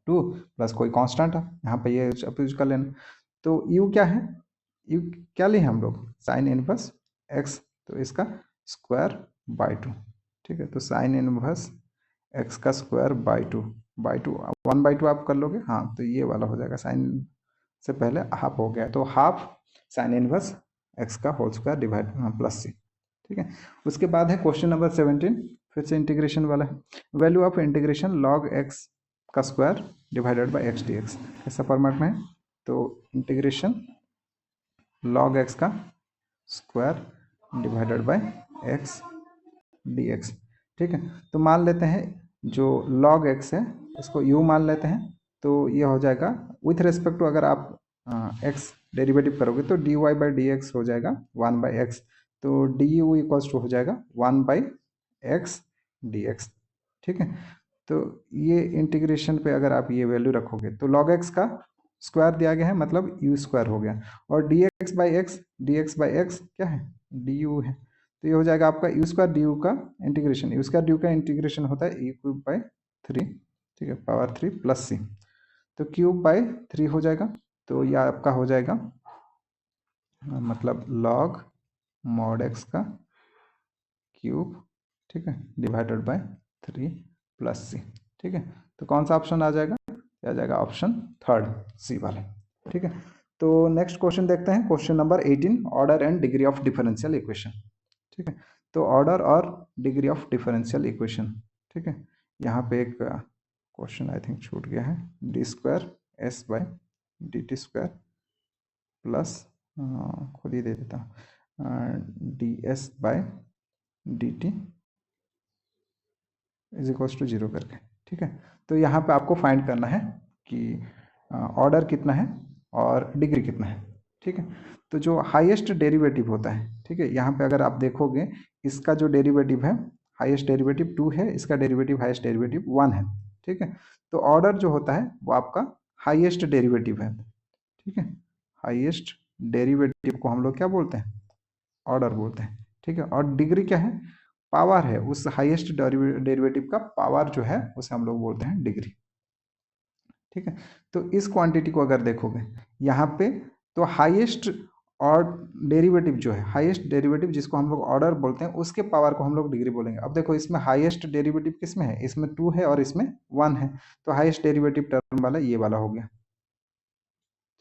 2 प्लस कोई कांस्टेंट है, यहाँ पे ये यूज कर लेना। तो u क्या है, u क्या लिए हम लोग, साइन इनवर्स x, तो इसका स्क्वायर बाई 2। ठीक है, तो साइन इनवर्स x का स्क्वायर बाई टू 1/2 आप कर लोगे, हाँ, तो ये वाला हो जाएगा, साइन से पहले हाफ हो गया, तो हाफ साइन इनवर्स x का whole square divide plus c। ठीक है, उसके बाद है क्वेश्चन नंबर 17, फिर से इंटीग्रेशन वाला है। Value of integration log x का square divided by x dx, ऐसा फॉर्मेट में है। तो इंटीग्रेशन log x का square divided by x dx। ठीक है, तो मान लेते हैं जो log x है इसको u मान लेते हैं, तो ये हो जाएगा विथ रेस्पेक्ट टू, अगर आप x डेरिवेटिव करोगे तो dy बाई डी एक्स हो जाएगा 1/x, तो du इक्वल्स टू हो जाएगा 1/x dx। ठीक है, तो ये इंटीग्रेशन पे अगर आप ये वैल्यू रखोगे तो log x का स्क्वायर दिया गया है, मतलब u स्क्वायर हो गया, और dx बाई एक्स क्या है, du है, तो ये हो जाएगा आपका u स्क्वायर du का इंटीग्रेशन। u स्क्वायर du का इंटीग्रेशन होता है e³ बाई 3। ठीक है, पावर 3 प्लस c, तो क्यूब/3 हो जाएगा, तो यह आपका हो जाएगा मतलब log mod x का क्यूब। ठीक है, डिवाइडेड बाय 3 प्लस c। ठीक है, तो कौन सा ऑप्शन आ जाएगा, आ जाएगा ऑप्शन थर्ड, सी वाले। ठीक है, तो नेक्स्ट क्वेश्चन देखते हैं, question number 18, order and degree of differential equation. ठीक है, तो ऑर्डर और डिग्री ऑफ डिफरेंशियल इक्वेशन। ठीक है, यहाँ पे एक क्वेश्चन आई थिंक छूट गया है, d² s by dt² plus, खुद ही दे देता हूँ, ds by dt is equals to 0 करके। ठीक है, तो यहाँ पे आपको फाइंड करना है कि ऑर्डर कितना है और डिग्री कितना है। ठीक है, तो जो हाईएस्ट डेरिवेटिव होता है, ठीक है, यहाँ पे अगर आप देखोगे इसका जो डेरिवेटिव है हाईएस्ट डेरिवेटिव 2 है, इसका डेरिवेटिव हाईएस्ट डेरिवेटिव 1 है। ठीक है, तो ऑर्डर जो होता है वो आपका हाईएस्ट डेरिवेटिव है। ठीक है, हाईएस्ट डेरिवेटिव को हम लोग क्या बोलते हैं, ऑर्डर बोलते हैं। ठीक है, और डिग्री क्या है, पावर है, उस हाईएस्ट डेरिवेटिव का पावर जो है उसे हम लोग बोलते हैं डिग्री। ठीक है। तो इस क्वांटिटी को अगर देखोगे यहाँ पे, तो हाईएस्ट और डेरिवेटिव जो है, हाईएस्ट डेरिवेटिव जिसको हम लोग ऑर्डर बोलते हैं, उसके पावर को हम लोग डिग्री बोलेंगे। अब देखो इसमें हाईएस्ट डेरिवेटिव किस में है, इसमें 2 है और इसमें 1 है, तो हाईएस्ट डेरिवेटिव टर्म वाला ये वाला हो गया।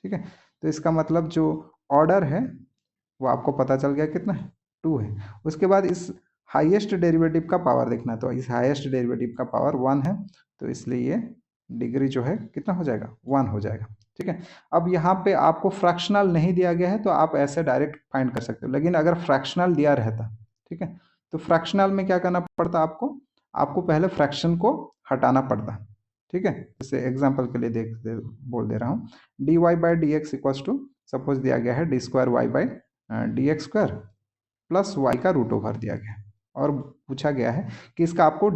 ठीक है, तो इसका मतलब जो ऑर्डर है वो आपको पता चल गया कितना है, 2 है। उसके बाद इस हाईएस्ट डेरिवेटिव का पावर देखना है, तो इस हाईएस्ट डेरिवेटिव का पावर 1 है, तो इसलिए ये डिग्री जो है कितना हो जाएगा, 1 हो जाएगा। ठीक है, अब यहाँ पे आपको फ्रैक्शनल नहीं दिया गया है तो आप ऐसे डायरेक्ट फाइंड कर सकते हो, लेकिन अगर फ्रैक्शनल दिया रहता, ठीक है, तो फ्रैक्शनल में क्या करना पड़ता आपको, आपको पहले फ्रैक्शन को हटाना पड़ता। ठीक है, जैसे एग्जाम्पल के लिए बोल दे रहा हूँ, d Y by D x equals to, suppose दिया गया है d square y by D x square plus y का रूट ओवर दिया गया है, और पूछा गया है कि इसका आपको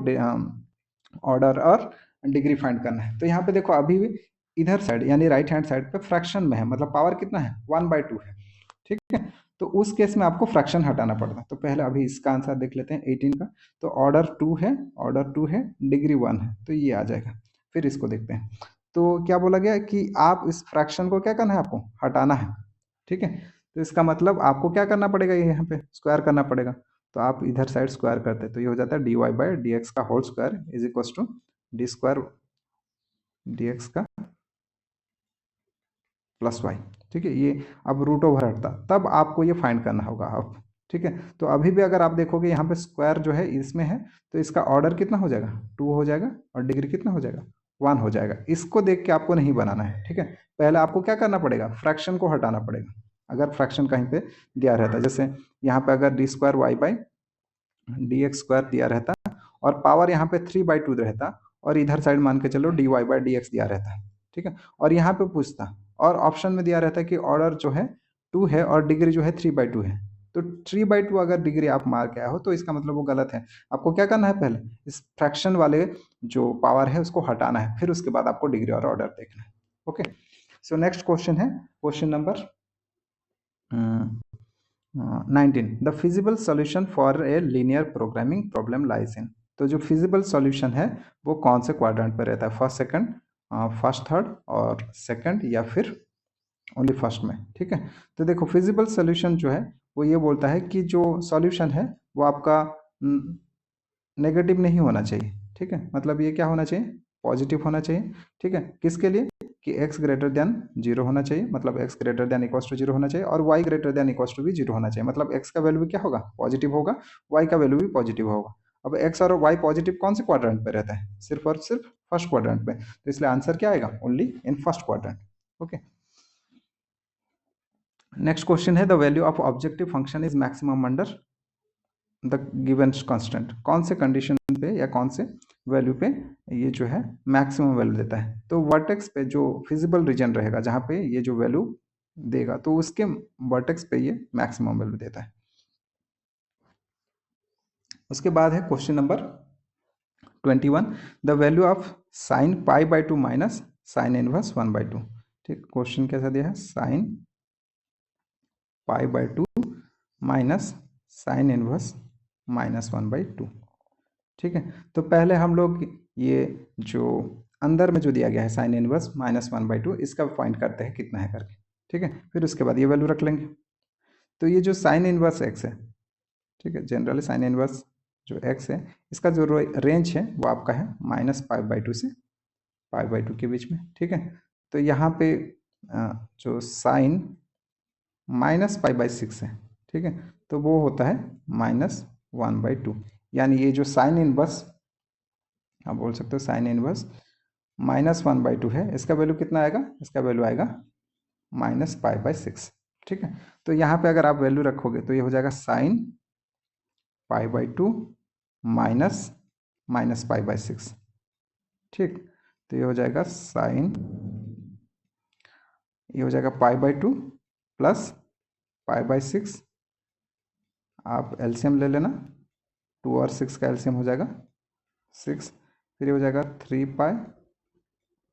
ऑर्डर और डिग्री फाइंड करना है। तो यहाँ पे देखो अभी भी इधर साइड यानी राइट हैंड साइड पे फ्रैक्शन में है, मतलब पावर कितना है, 1/2 है। ठीक है, तो उस केस में आपको फ्रैक्शन हटाना पड़ता है। तो पहले अभी इसका आंसर देख लेते हैं 18 का, तो ऑर्डर 2 है, ऑर्डर 2 है, डिग्री 1 है, तो ये आ जाएगा। फिर इसको देखते हैं, तो क्या बोला गया कि आप इस फ्रैक्शन को क्या करना है, आपको हटाना है। ठीक है, तो इसका मतलब आपको क्या करना पड़ेगा, ये यहाँ पे स्क्वायर करना पड़ेगा। तो आप इधर साइड स्क्वायर करते हैं तो ये हो जाता है D Y by D X का whole square is equal to D square D X का प्लस वाई। ठीक है, ये अब रूट ओवर हटता, तब आपको ये फाइंड करना होगा अब। ठीक है, तो अभी भी अगर आप देखोगे यहाँ पे स्क्वायर जो है इसमें है, तो इसका ऑर्डर कितना हो जाएगा, 2 हो जाएगा, और डिग्री कितना हो जाएगा, 1 हो जाएगा। इसको देख के आपको नहीं बनाना है। ठीक है, पहले आपको क्या करना पड़ेगा, फ्रैक्शन को हटाना पड़ेगा। अगर फ्रैक्शन कहीं पे दिया रहता, जैसे यहाँ पे अगर d square y by D x square दिया रहता और पावर यहाँ पे 3/2 रहता, और इधर साइड मान के चलो d Y by D x दिया रहता। ठीक है, और यहाँ पे पूछता और ऑप्शन में दिया रहता कि ऑर्डर जो है 2 है और डिग्री जो है 3/2 है, तो 3/2 अगर डिग्री आप मार के आए हो तो इसका मतलब वो गलत है। आपको क्या करना है, पहले इस फ्रैक्शन वाले जो पावर है उसको हटाना है, फिर उसके बाद आपको डिग्री और ऑर्डर देखना है। ओके, सो नेक्स्ट क्वेश्चन है question number 19, the feasible solution for a linear programming problem lies in. तो जो फिजिबल सॉल्यूशन है वो कौन से क्वाड्रेंट पर रहता है, फर्स्ट सेकंड, फर्स्ट थर्ड और सेकंड, या फिर ओनली फर्स्ट में। ठीक है, तो देखो फिजिबल सॉल्यूशन जो है वो ये बोलता है कि जो सॉल्यूशन है वो आपका नेगेटिव नहीं होना चाहिए। ठीक है, मतलब ये क्या होना चाहिए, पॉजिटिव होना चाहिए। ठीक है, किसके लिए कि x ग्रेटर देन 0 होना चाहिए, मतलब x greater than equals to 0 होना चाहिए, और y greater than equals to भी 0 होना चाहिए, मतलब x का वैल्यू भी क्या होगा, पॉजिटिव होगा, y का वैल्यू भी पॉजिटिव होगा। अब x और y पॉजिटिव कौन से क्वाड्रेंट पे रहता है, सिर्फ और सिर्फ फर्स्ट क्वाड्रेंट पे, तो इसलिए आंसर क्या आएगा, only in first quadrant. Okay, next question है the value of objective function is maximum under the given constant. कौन से कंडीशन पे या कौन से वैल्यू पे ये जो है मैक्सिमम वैल्यू देता है, तो वर्टेक्स पे जो फिजिबल रीजन रहेगा जहाँ पे ये जो वैल्यू देगा, तो उसके वर्टेक्स पे ये मैक्सिमम वैल्यू देता है। उसके बाद है question number 21, the value of sine π/2 minus sine inverse 1/2। ठीक, क्वेश्चन कैसा दिया है, साइन π/2 माइनस साइन इनवर्स -1/2। ठीक है, तो पहले हम लोग ये जो अंदर में जो दिया गया है साइन इनवर्स -1/2, इसका फाइंड करते हैं कितना है करके। ठीक है, फिर उसके बाद ये वैल्यू रख लेंगे। तो ये जो साइन इनवर्स एक्स है, ठीक है, जनरली साइन इनवर्स जो एक्स है इसका जो रेंज है वो आपका है -π/2 से π/2 के बीच में। ठीक है, तो यहाँ पे जो साइन -π/6 है, ठीक है, तो वो होता है -1/2, यानी ये जो साइन इनवर्स आप बोल सकते हो साइन इनवर्स -1/2 है, इसका वैल्यू कितना आएगा, इसका वैल्यू आएगा -π/6। ठीक है, तो यहाँ पे अगर आप वैल्यू रखोगे तो ये हो जाएगा साइन π/2 माइनस -π/6। ठीक, तो ये हो जाएगा साइन, ये हो जाएगा π/2 प्लस π/6, आप एलसीएम ले लेना, 2 और 6 का एलसीएम हो जाएगा 6, फिर ये हो जाएगा 3π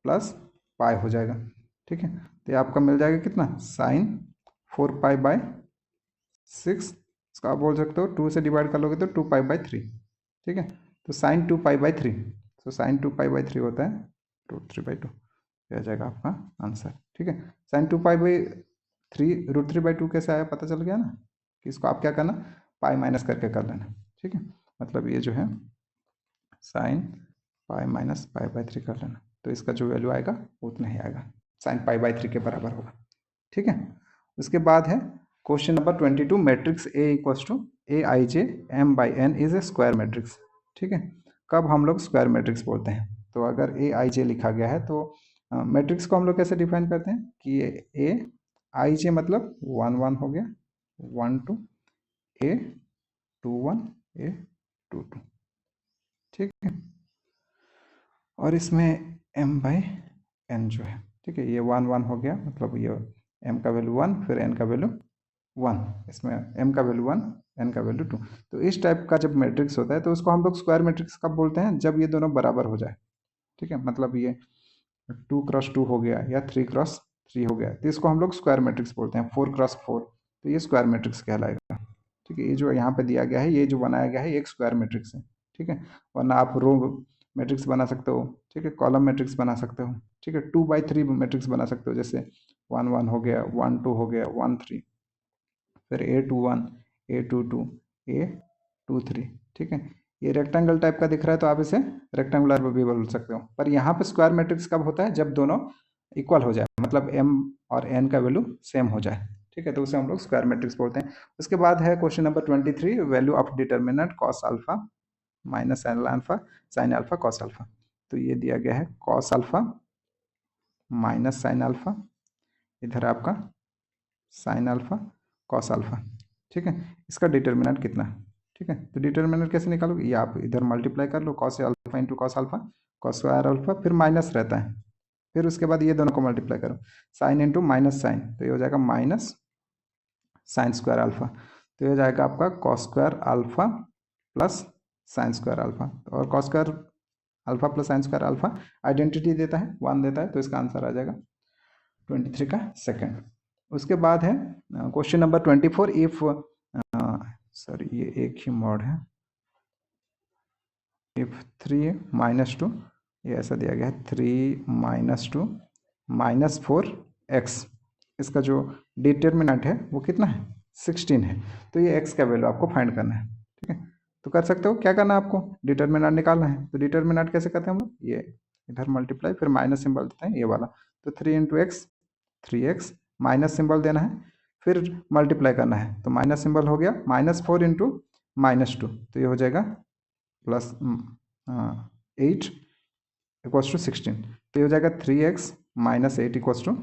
प्लस पाई हो जाएगा। ठीक है, तो ये आपका मिल जाएगा कितना, साइन 4π/6, इसको आप बोल सकते हो 2 से डिवाइड कर लोगे तो 2π/3। ठीक है, तो साइन 2π/3, तो साइन 2π/3 होता है √3/2, क्या आ जाएगा आपका आंसर। ठीक है, साइन 2 पाई बाई 3 √3/2 कैसे आया, पता चल गया ना कि इसको आप क्या करना, पाई माइनस करके कर लेना। ठीक है, मतलब ये जो है साइन पाई/पाई/3 कर लेना, तो इसका जो वैल्यू आएगा वो उतना ही आएगा, साइन पाई/3 के बराबर होगा। ठीक है, उसके बाद है question number 22, matrix a equals to AIJ M/N is a square matrix. ठीक है, कब हम लोग स्क्वायर मैट्रिक्स बोलते हैं, तो अगर AIJ लिखा गया है तो मैट्रिक्स को हम लोग कैसे डिफाइन करते हैं कि AIJ मतलब 1 1 हो गया, 1 2, A 2 1, A 2 2। ठीक है, और इसमें M/N जो है, ठीक है, ये 1 1 हो गया, मतलब ये M का वैल्यू 1, फिर N का वैल्यू 1, इसमें M का वैल्यू 1, N का वैल्यू 2। तो इस टाइप का जब मैट्रिक्स होता है तो उसको हम लोग स्क्वायर मैट्रिक्स कब बोलते हैं, जब ये दोनों बराबर हो जाए। ठीक है, मतलब ये 2x2 हो गया या 3x3 हो गया, तो इसको हम लोग स्क्वायर मैट्रिक्स बोलते हैं। 4x4, तो ये स्क्वायर मैट्रिक्स कहलाएगा। ठीक है, ये जो यहाँ पे दिया गया है, ये जो बनाया गया है, ये एक स्क्वायर मैट्रिक्स है। ठीक है, वरना आप रो मैट्रिक्स बना सकते हो, ठीक है, कॉलम मैट्रिक्स बना सकते हो, ठीक है, 2/3 मैट्रिक्स बना सकते हो, जैसे 1 1 हो गया, 1 2 हो गया, 1 3, फिर A21, A22, A23। ठीक है, ये रेक्टेंगल टाइप का दिख रहा है तो आप इसे रेक्टेंगुलर भी बोल सकते हो, पर यहाँ पे स्क्वायर मैट्रिक्स कब होता है, जब दोनों इक्वल हो जाए, मतलब M और N का वैल्यू सेम हो जाए। ठीक है, तो उसे हम लोग स्क्वायर मैट्रिक्स बोलते हैं। उसके बाद है question number 23, value of determinant cos alpha minus sine alpha sine alpha cos alpha. तो ये दिया गया है cos alpha minus sine alpha, इधर आपका साइन अल्फा कॉस अल्फा। ठीक है, इसका डिटर्मिनेंट कितना है। ठीक है, तो डिटर्मिनेंट कैसे निकालोगे, ये आप इधर मल्टीप्लाई कर लो, cos alpha into cos alpha, cos square alpha, फिर माइनस रहता है, फिर उसके बाद ये दोनों को मल्टीप्लाई करो, साइन इंटू माइनस साइन, तो ये हो जाएगा माइनस साइन स्क्वायर अल्फा, तो ये हो जाएगा आपका cos square alpha plus sine square alpha. और cos square alpha plus sine square alpha identity देता है, 1 देता है, तो इसका आंसर आ जाएगा 23 का सेकंड। उसके बाद है क्वेश्चन नंबर 24, इफ सॉरी ये एक ही मॉड है, इफ 3 - 2, ये ऐसा दिया गया है 3 - 2 -4x, इसका जो डिटर्मिनेंट है वो कितना है, 16 है, तो ये x का वैल्यू आपको फाइंड करना है। ठीक है, तो कर सकते हो, क्या करना है आपको, डिटर्मिनेंट निकालना है। तो डिटर्मिनेंट कैसे करते हैं हम लोग, ये इधर मल्टीप्लाई, फिर माइनस सिंबल देते हैं, ये वाला, तो 3 × x 3x, माइनस सिंबल देना है, फिर मल्टीप्लाई करना है, तो माइनस सिंबल हो गया, -4 × -2, तो ये हो जाएगा प्लस 8 = 16, तो ये हो जाएगा 3x - 8 =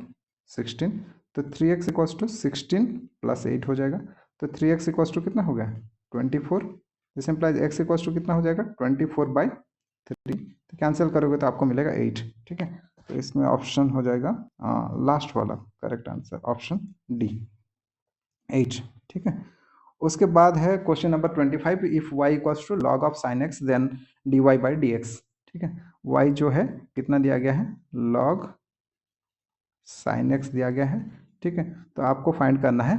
16, तो 3x = 16 + 8 हो जाएगा, तो 3x = कितना हो गया 24, दिस इम्प्लाइज x = कितना हो जाएगा 24/3, तो कैंसिल करोगे तो आपको मिलेगा 8। ठीक है, तो इसमें ऑप्शन हो जाएगा लास्ट वाला करेक्ट आंसर, ऑप्शन डी 8। ठीक है, उसके बाद है question number 25, if y = log of sin x then dy/dx। ठीक है, y जो है कितना दिया गया है, log sin x दिया गया है। ठीक है, तो आपको फाइंड करना है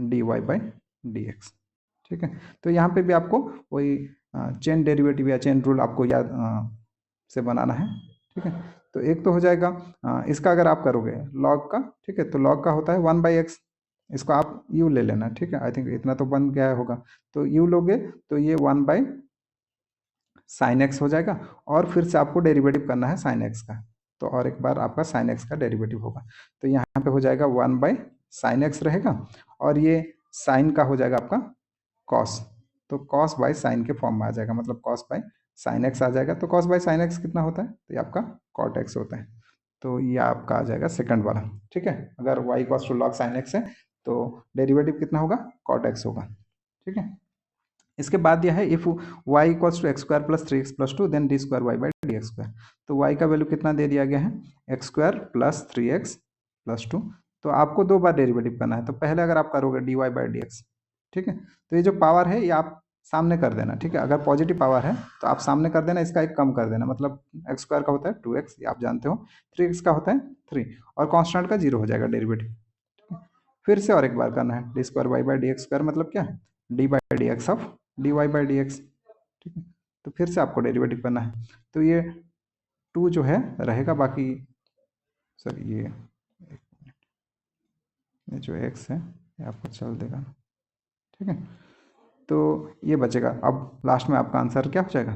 dy/dx। ठीक है, तो यहाँ पे भी आपको वही चेन डेरिवेटिव या चेन रूल आपको याद से बनाना है। ठीक है, तो एक तो हो जाएगा इसका अगर आप करोगे लॉग का, ठीक है, तो लॉग का होता है 1/x, इसको आप u ले लेना। ठीक है, आई थिंक इतना तो बन गया होगा, तो u लोगे तो ये 1/sin x हो जाएगा, और फिर से आपको डेरिवेटिव करना है sin x का, तो और एक बार आपका sin x का डेरिवेटिव होगा, तो यहाँ पे हो जाएगा 1/sin x रहेगा, और ये sin का हो जाएगा आपका cos, तो cos बाई साइन के फॉर्म में आ जाएगा, मतलब cos बाई साइन एक्स आ जाएगा, तो cos बाई साइन एक्स कितना होता है, तो ये आपका cot x होता है, तो ये आपका आ जाएगा सेकंड वाला। ठीक है, अगर y = log sin x है तो डेरिवेटिव कितना होगा cot x होगा। ठीक है, इसके बाद यह है if y = x² + 3x + 2 then d²y/dx², तो y का वैल्यू कितना दे दिया गया है x² + 3x + 2, तो आपको 2 बार डेरिवेटिव करना है, तो पहले अगर आप करोगे dy/dx, ठीक है, तो ये जो पावर है ये आप सामने कर देना। ठीक है, अगर पॉजिटिव पावर है तो आप सामने कर देना, इसका एक कम कर देना, मतलब x² का होता है 2x, ये आप जानते हो, 3x का होता है 3, और कांस्टेंट का 0 हो जाएगा डेरिवेटिव। फिर से और एक बार करना है d²y/dx², मतलब क्या है d/dx ऑफ dy/dx। ठीक है, तो फिर से आपको डेरिवेटिव करना है, तो ये 2 जो है रहेगा, बाकी सर ये जो x है ये आपको चल देगा, ठीक है। तो ये बचेगा, अब लास्ट में आपका आंसर क्या हो जाएगा,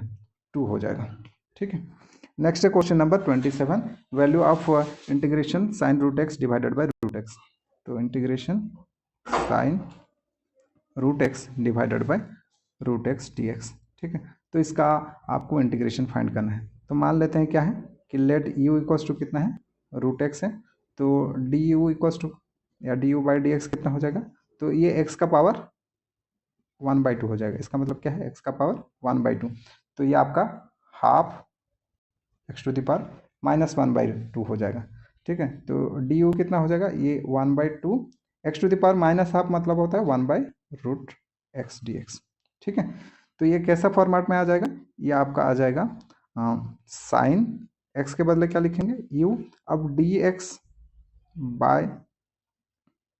2 हो जाएगा, ठीक है। नेक्स्ट है question number 27, value of integration sine root X divided by root X. तो integration sine root X divided by root X D x, ठीक है। तो इसका आपको इंटीग्रेशन फाइंड करना है। तो मान लेते हैं क्या है कि लेट यू इक्वल्स टू कितना है, रूट एक्स है, तो डी यू इक्वल्स टू या D u by D x कितना हो जाएगा, तो ये एक्स का पावर 1/2 हो जाएगा। इसका मतलब क्या है, एक्स का पावर 1/2, तो ये आपका half x to the power -1/2 हो जाएगा, ठीक है। तो डी यू कितना हो जाएगा, ये 1/2 x to the power -half मतलब होता है 1/रूट एक्स डी एक्स, ठीक है। तो ये कैसा फॉर्मेट में आ जाएगा, ये आपका आ जाएगा साइन एक्स के बदले क्या लिखेंगे, यू, अब डी एक्स बाय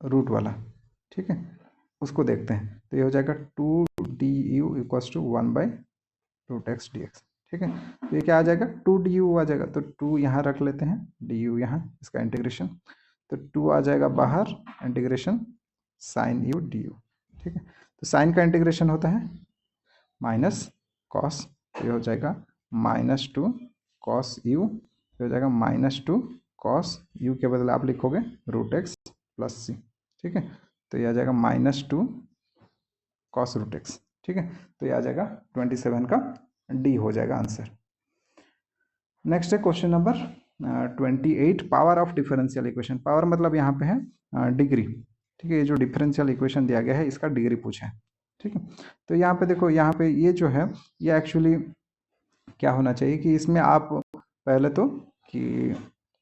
रूट वाला, ठीक है, उसको देखते हैं। तो ये हो जाएगा 2du इक्वल्स टू 1/रूट एक्स डी एक्स, ठीक है। तो ये क्या आ जाएगा, 2du आ जाएगा, तो 2 यहाँ रख लेते हैं, du यहाँ, इसका इंटीग्रेशन, तो 2 आ जाएगा बाहर, integration sine u d u, ठीक है। तो साइन का इंटीग्रेशन होता है माइनस कॉस, ये हो जाएगा -2 कॉस यू, ये हो जाएगा -2 कॉस यू के बदले आप लिखोगे रूट एक्स प्लस सी, ठीक है। तो ये आ जाएगा -2 कॉस रूट एक्स, ठीक है। तो ये आ जाएगा 27 का डी हो जाएगा आंसर। नेक्स्ट है question number 28, power of differential equation. Power मतलब यहाँ पे है डिग्री, ठीक है। ये जो डिफरेंशियल इक्वेशन दिया गया है इसका डिग्री पूछा है, ठीक है। तो यहाँ पे देखो, यहाँ पे ये जो है ये एक्चुअली क्या होना चाहिए कि इसमें आप पहले तो कि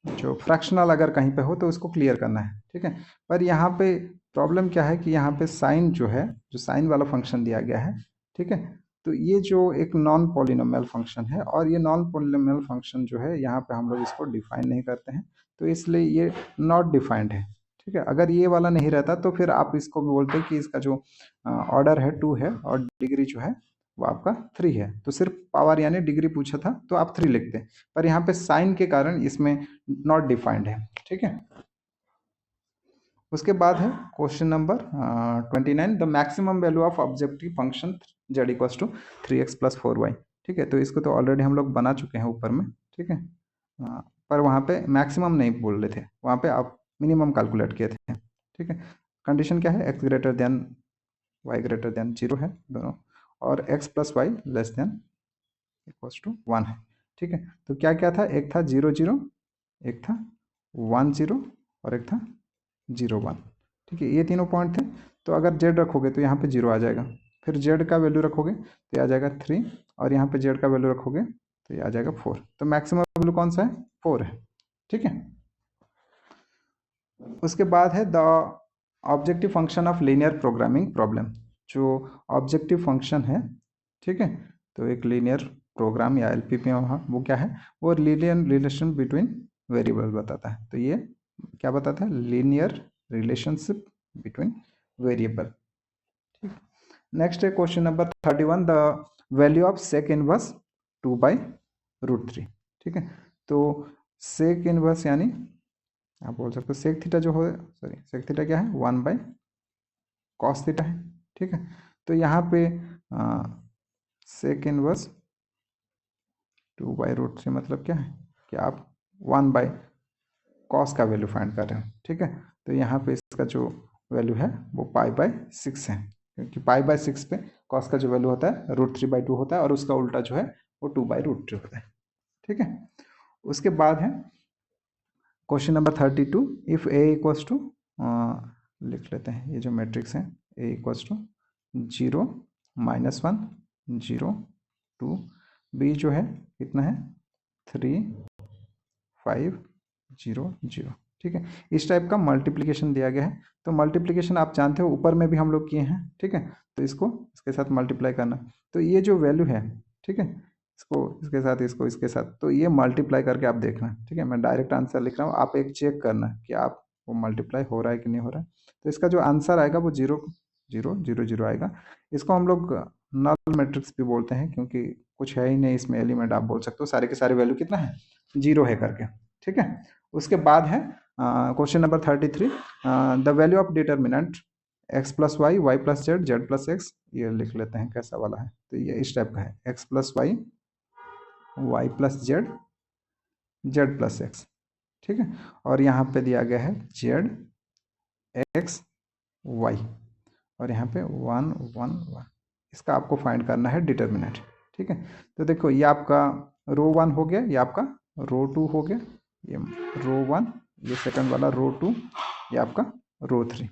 जो फ्रैक्शनल अगर कहीं पे हो तो उसको क्लियर करना है, ठीक है। पर यहाँ पे प्रॉब्लम क्या है कि यहाँ पे साइन जो है, जो साइन वाला फंक्शन दिया गया है, ठीक है, तो ये जो एक नॉन पॉलिनोमियल फंक्शन है, और ये नॉन पॉलिनोमियल फंक्शन जो है यहाँ पे हम लोग इसको डिफाइन नहीं करते हैं, तो इसलिए ये नॉट डिफाइंड है, ठीक है। अगर ये वाला नहीं रहता तो फिर आप इसको बोलते कि इसका जो ऑर्डर है 2 है और डिग्री जो है वो आपका 3 है, तो सिर्फ पावर यानी डिग्री पूछा था तो आप 3 लिखते, पर यहाँ पे साइन के कारण इसमें नॉट डिफाइंड है, ठीक है। उसके बाद है question number 29, the maximum value of objective function z equals to 3x plus 4y, ठीक है। तो इसको तो ऑलरेडी हम लोग बना चुके हैं ऊपर में, ठीक है। पर वहाँ पे मैक्सिमम नहीं बोल रहे थे, वहाँ पे आप मिनिमम कैलकुलेट किए थे, ठीक है। कंडीशन क्या है, x greater than y greater than 0 है दोनों, और x plus y less than equals to 1 है, ठीक है। तो क्या क्या था, एक था 0 0, एक था 1 0 और एक था 0 1, ठीक है। ये तीनों पॉइंट थे, तो अगर z रखोगे तो यहाँ पे 0 आ जाएगा, फिर z का वैल्यू रखोगे तो ये आ जाएगा 3, और यहाँ पे z का वैल्यू रखोगे तो ये आ जाएगा 4। तो मैक्सिमम वैल्यू कौन सा है, 4 है, ठीक है। उसके बाद है the objective function of linear programming problem. जो ऑब्जेक्टिव फंक्शन है, ठीक है, तो एक लीनियर प्रोग्राम या एलपीपी में वहाँ वो क्या है, वो लीनियर रिलेशन बिटवीन वेरिएबल बताता है। तो ये क्या बताता है, लीनियर रिलेशनशिप बिटवीन वेरिएबल, ठीक। नेक्स्ट है question number 31, the value of sec inverse 2/√3, ठीक है। तो सेक इनवर्स यानी आप बोल सकते हो सेक थीटा जो हो, सॉरी सेक थीटा क्या है, 1/cos थीटा है, ठीक है। तो यहाँ पे सेक इनवर्स 2/√3 मतलब क्या है कि आप 1/cos का वैल्यू फाइंड कर रहे हो, ठीक है। तो यहाँ पे इसका जो वैल्यू है वो π/6 है, क्योंकि π/6 पे cos का जो वैल्यू होता है √3/2 होता है, और उसका उल्टा जो है वो 2/√3 होता है, ठीक है। उसके बाद है question number 32, if a equals to, लिख लेते हैं ये जो मैट्रिक्स है, a इक्वल्स टू 0 -1 0 2, b जो है कितना है 3 5 0 0, ठीक है। इस टाइप का मल्टीप्लिकेशन दिया गया है, तो मल्टीप्लिकेशन आप जानते हो ऊपर में भी हम लोग किए हैं, ठीक है। तो इसको इसके साथ मल्टीप्लाई करना, तो ये जो वैल्यू है, ठीक है, इसको इसके साथ, इसको इसके साथ, तो ये मल्टीप्लाई करके आप देखना, ठीक है। मैं डायरेक्ट आंसर लिख रहा हूँ, आप एक चेक करना कि आप वो मल्टीप्लाई हो रहा है कि नहीं हो रहा है। तो इसका जो आंसर आएगा वो 0 0 0 0 आएगा। इसको हम लोग नल मैट्रिक्स भी बोलते हैं, क्योंकि कुछ है ही नहीं इसमें एलिमेंट, आप बोल सकते हो सारे के सारे वैल्यू कितना है 0 है करके, ठीक है। उसके बाद है question number 33, the value of determinant x plus y, y plus z, z plus x. ये लिख लेते हैं कैसा वाला है, तो ये इस टाइप का है, x plus y, y plus z, z plus x. ठीक है, और यहाँ पे दिया गया है जेड एक्स वाई, और यहाँ पे 1 1 1। इसका आपको फाइंड करना है डिटर्मिनेंट। ठीक है, तो देखो ये आपका रो 1 हो गया, ये आपका रो 2 हो गया, ये रो 1, ये सेकंड वाला रो 2, ये आपका रो 3।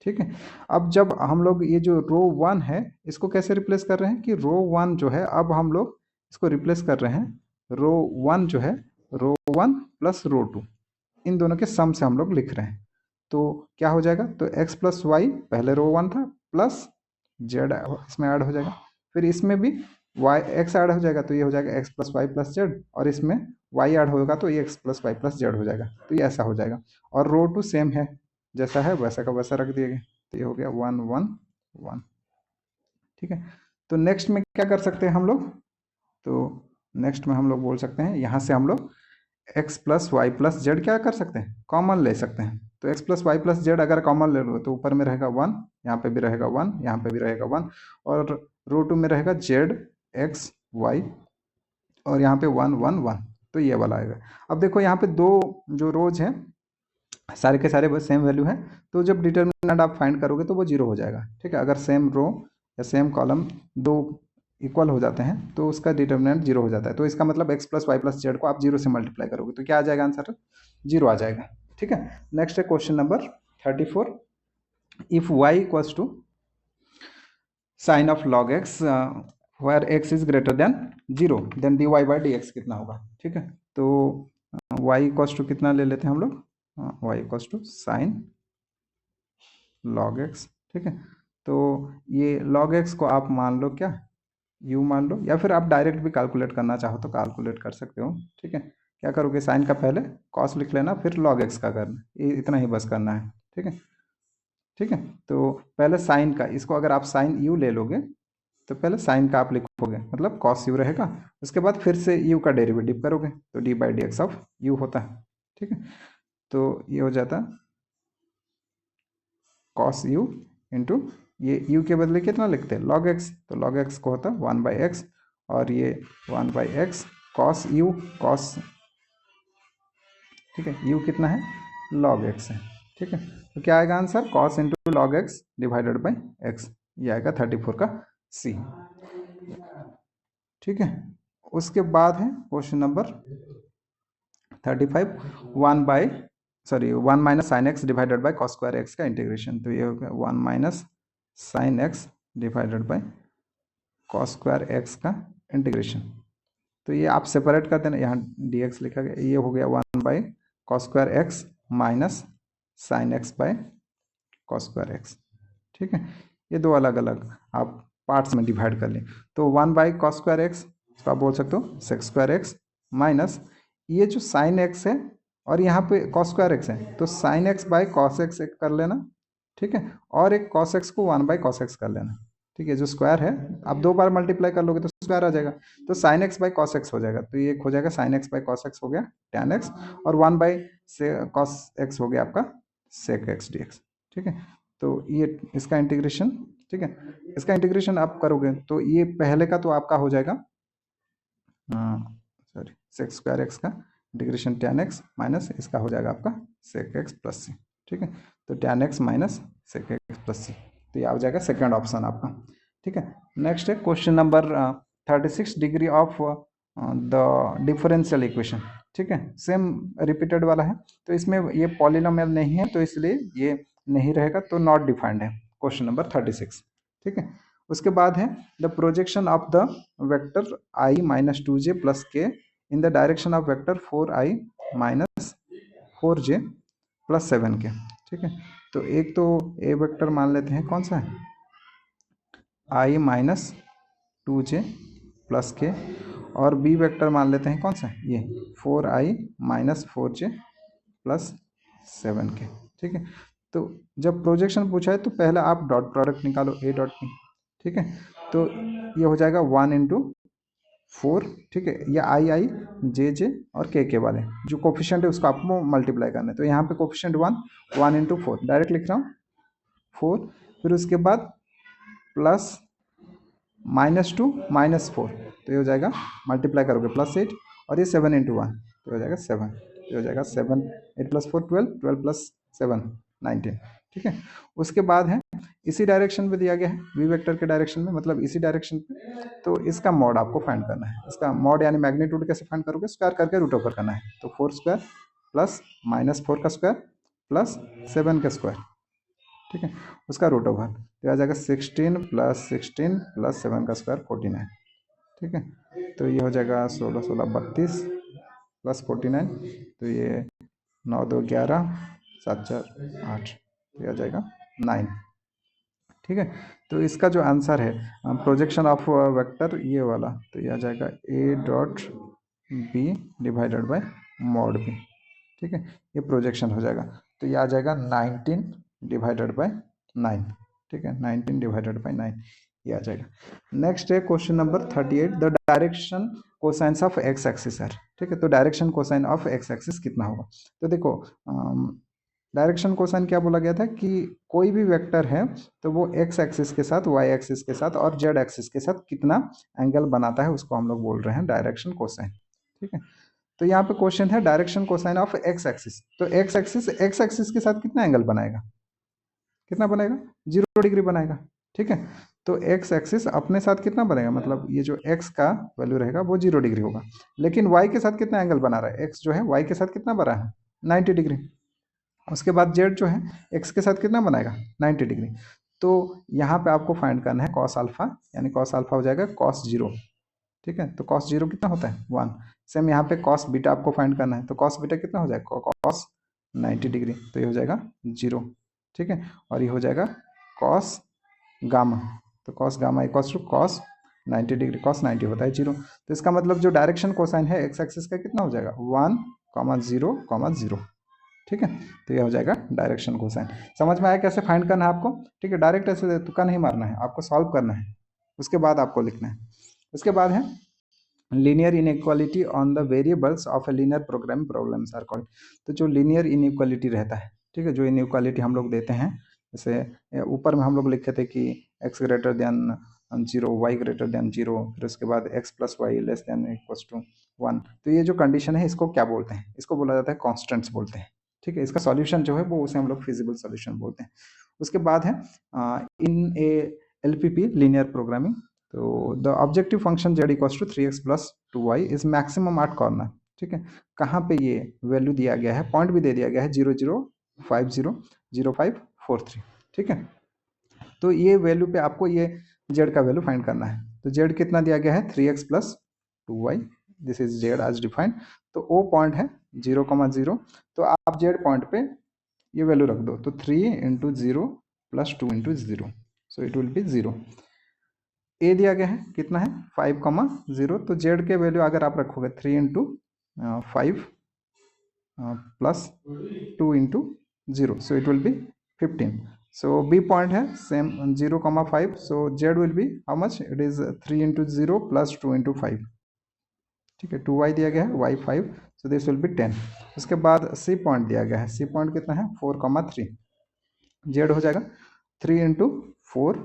ठीक है, अब जब हम लोग ये जो रो 1 है इसको कैसे रिप्लेस कर रहे हैं कि रो 1 जो है, अब हम लोग इसको रिप्लेस कर रहे हैं रो 1 जो है, रो 1 प्लस रो 2, इन दोनों के सम से हम लोग लिख रहे हैं। तो क्या हो जाएगा, तो x प्लस वाई पहले रो 1 था, प्लस जेड इसमें ऐड हो जाएगा, फिर इसमें भी वाई एक्स ऐड हो जाएगा, तो ये हो जाएगा x plus y plus z, और इसमें वाई ऐड होगा तो ये x plus y plus z हो जाएगा, तो ये ऐसा हो जाएगा। और रो 2 सेम है, जैसा है वैसा का वैसा रख दिया गया, तो ये हो गया 1 1 1। ठीक है, तो नेक्स्ट में क्या कर सकते हैं हम लोग, तो नेक्स्ट में हम लोग बोल सकते हैं यहाँ से हम लोग x plus y plus z क्या कर सकते हैं, कॉमन ले सकते हैं। तो x plus y plus z अगर कॉमन ले लो तो ऊपर में रहेगा 1, यहाँ पे भी रहेगा 1, यहाँ पे भी रहेगा 1, और रो 2 में रहेगा जेड एक्स वाई, और यहाँ पे 1 1 1, तो ये वाला आएगा। अब देखो यहाँ पे दो जो रोज हैं सारे के सारे बस सेम वैल्यू है, तो जब डिटर्मिनेंट आप फाइंड करोगे तो वो जीरो हो जाएगा। ठीक है, अगर सेम रो या सेम कॉलम दो इक्वल हो जाते हैं तो उसका डिटर्मिनेंट जीरो हो जाता है। तो इसका मतलब x plus y plus z को आप जीरो से मल्टीप्लाई करोगे तो क्या आ जाएगा आंसर, जीरो आ जाएगा। ठीक है, नेक्स्ट है question number 34, if y equals to sine of log x where x is greater than 0 then dy by dx कितना होगा। ठीक है, तो y इक्वल्स टू कितना ले लेते हैं हम लोग, y equals to sine log x। ठीक है, तो ये लॉग x को आप मान लो क्या u मान लो, या फिर आप डायरेक्ट भी कैलकुलेट करना चाहो तो कैलकुलेट कर सकते हो। ठीक है, क्या करोगे, साइन का पहले कॉस लिख लेना, फिर लॉग x का करना, ये इतना ही बस करना है। ठीक है, ठीक है, तो पहले साइन का, इसको अगर आप साइन u ले लोगे तो पहले साइन का आप लिखोगे, मतलब कॉस u रहेगा, उसके बाद फिर से u का डेरिवेटिव करोगे तो D by D x of u होता है। ठीक है, तो ये हो जाता कॉस u इंटू ये u के बदले कितना लिखते हैं लॉग x, तो लॉग x को होता है 1 बाई एक्स, और ये 1 by x cos u cos, ठीक है, u कितना है लॉग x है। ठीक है, तो क्या आएगा answer, cos into log x divided by x, ये आएगा 34 का सी। ठीक है, उसके बाद है question number 35, 1 minus sine x divided by cos square x का इंटीग्रेशन, तो ये हो गया 1 minus sine x divided by cos square x का इंटीग्रेशन। तो ये आप सेपरेट कर देना, यहाँ डी एक्स लिखा गया, ये हो गया 1 by cos square x minus sine x by cos square x. ठीक है, ये दो अलग अलग आप पार्ट्स में डिवाइड कर लें, तो 1 बाई कॉस स्क्वायर एक्स, इसको आप बोल सकते हो सेक स्क्वायर एक्स, माइनस ये जो साइन एक्स है और यहाँ पे कॉस स्क्वायर एक्स है, तो sine x by cos x एक कर लेना। ठीक है, और एक कॉस एक्स को 1 बाई कॉस एक्स कर लेना। ठीक है, जो स्क्वायर है आप दो बार मल्टीप्लाई कर लोगे तो स्क्वायर आ जाएगा, तो sine x by cos x हो जाएगा, तो ये हो जाएगा sine x by cos x हो गया टैन एक्स, और 1 बाई से कॉस एक्स हो गया आपका सेक एक्स डी एक्स। ठीक है, तो ये इसका इंटीग्रेशन, ठीक है, इसका इंटीग्रेशन आप करोगे तो ये पहले का तो आपका हो जाएगा सॉरी सेक स्क्वायर एक्स का इंटीग्रेशन टैन एक्स माइनस इसका हो जाएगा आपका सेक एक्स प्लस सी। ठीक है, तो tan X minus sec X plus C, तो ये आ जाएगा सेकेंड ऑप्शन आपका। ठीक है, नेक्स्ट है question number 36, degree of the differential equation. ठीक है, सेम रिपीटेड वाला है, तो इसमें ये पॉलिनोमियल नहीं है तो इसलिए ये नहीं रहेगा, तो नॉट डिफाइंड है क्वेश्चन नंबर 36। ठीक है, उसके बाद है the projection of the vector I minus 2j plus K in the direction of vector 4i minus 4j plus 7k। ठीक है, तो एक तो ए वेक्टर मान लेते हैं कौन सा है i माइनस 2j प्लस के, और बी वेक्टर मान लेते हैं कौन सा है ये 4i minus 4j plus 7k। ठीक है, तो जब प्रोजेक्शन पूछा है तो पहले आप डॉट प्रोडक्ट निकालो ए डॉट की। ठीक है, तो ये हो जाएगा 1 इंटू 4, ठीक है, या आई जे और के वाले जो कोफिशिएंट है उसको आपको मल्टीप्लाई करना है। तो यहाँ पे कोफिशिएंट 1 इंटू 4 डायरेक्ट लिख रहा हूँ 4, फिर उसके बाद प्लस -2 -4, तो ये हो जाएगा, मल्टीप्लाई करोगे +8, और ये 7 इंटू 1 तो हो जाएगा 7, तो हो जाएगा 7, 8 + 4 12, 12 + 7 19, ठीक है। उसके बाद है इसी डायरेक्शन में दिया गया है, वी वेक्टर के डायरेक्शन में, मतलब इसी डायरेक्शन पे, तो इसका मॉड आपको फाइंड करना है। इसका मॉड यानी मैग्नीट्यूड कैसे फाइंड करोगे, स्क्वायर करके रूट ओवर करना है। तो 4 स्क्वायर प्लस -4 का स्क्वायर प्लस 7 का स्क्वायर, ठीक है, उसका रूट ओवर, तो आ जाएगा 16 + 16 + 7 का स्क्वायर 49, ठीक है। तो ये हो जाएगा 16 16 32 + 49, तो ये 9 2 11 7 4 8, तो ये आ जाएगा 9, ठीक है। तो इसका जो आंसर है प्रोजेक्शन ऑफ वेक्टर ये वाला, तो ये आ जाएगा A.B divided by mod B, ठीक है, ये प्रोजेक्शन हो जाएगा। तो ये आ जाएगा 19 डिवाइडेड बाय 9, ठीक है, 19 डिवाइडेड बाय 9 ये आ जाएगा। नेक्स्ट है question number 38, the direction cosines of x axis है, ठीक है। तो direction cosine of x axis कितना होगा, तो देखो डायरेक्शन कोसाइन क्या बोला गया था कि कोई भी वेक्टर है तो वो एक्स एक्सिस के साथ, वाई एक्सिस के साथ और जेड एक्सिस के साथ कितना एंगल बनाता है उसको हम लोग बोल रहे हैं डायरेक्शन कोसाइन, ठीक है। तो यहाँ पे क्वेश्चन है direction cosine of x axis, तो एक्स एक्सिस के साथ कितना एंगल बनाएगा, कितना बनेगा, 0 डिग्री बनाएगा, ठीक है। तो एक्स एक्सिस अपने साथ कितना बनेगा, मतलब ये जो एक्स का वैल्यू रहेगा वो 0 डिग्री होगा, लेकिन वाई के साथ कितना एंगल बना रहा है, एक्स जो है वाई के साथ कितना बना है 90 डिग्री। उसके बाद जेड जो है एक्स के साथ कितना बनाएगा 90 डिग्री। तो यहाँ पे आपको फाइंड करना है कॉस अल्फा, यानी कॉस अल्फा हो जाएगा cos 0, ठीक है। तो cos 0 कितना होता है 1। सेम यहाँ पे cos बीटा आपको फाइंड करना है, तो cos बीटा कितना हो जाएगा cos 90 डिग्री, तो ये हो जाएगा 0, ठीक है। और ये हो जाएगा cos गामा, तो cos gamma equals to cos 90 degree, cos 90 होता है 0। तो इसका मतलब जो डायरेक्शन कोसाइन है एक्स एक्सिस का कितना हो जाएगा 1, 0, 0, ठीक है। तो ये हो जाएगा डायरेक्शन कोसाइन। समझ में आया कैसे फाइंड करना है आपको, ठीक है। डायरेक्ट ऐसे तुक्का नहीं मारना है, आपको सॉल्व करना है, उसके बाद आपको लिखना है। उसके बाद है linear inequality on the variables of a linear programming problems are called. तो जो लीनियर इनइक्वालिटी रहता है, ठीक है, जो इनइक्वालिटी हम लोग देते हैं, जैसे ऊपर में हम लोग लिखे थे कि x greater than 0, y greater than 0, फिर उसके बाद x + y less than equals to 1, तो ये जो कंडीशन है इसको क्या बोलते हैं, इसको बोला जाता है कॉन्स्टेंट्स बोलते हैं, ठीक है। इसका सॉल्यूशन जो है वो उसे हम लोग फिजिबल सॉल्यूशन बोलते हैं। उसके बाद है in a LPP linear programming, तो the objective function z equals to 3x + 2y is maximum at corner, ठीक है। कहाँ पे ये वैल्यू दिया गया है, पॉइंट भी दे दिया गया है 0 0 5 0 0 5 4 3, ठीक है। तो ये वैल्यू पे आपको ये z का वैल्यू फाइंड करना है। तो z कितना दिया गया है 3x + 2y, this is z as defined. तो ओ पॉइंट है 0, 0, तो आप z पॉइंट पे ये वैल्यू रख दो, तो 3 × 0 + 2 × 0, सो इट विल बी 0। ए दिया गया है कितना है 5, 0, तो जेड के वैल्यू अगर आप रखोगे 3 × 5 + 2 × 0, so it will be 15। So B point है same 0, 5, so Z will be how much, it is 3 × 0 + 2 × 5, ठीक है। 2y दिया गया है, y 5, so this will be 10। उसके बाद सी पॉइंट दिया गया है, सी पॉइंट कितना है 4, 3, जेड हो जाएगा 3 × 4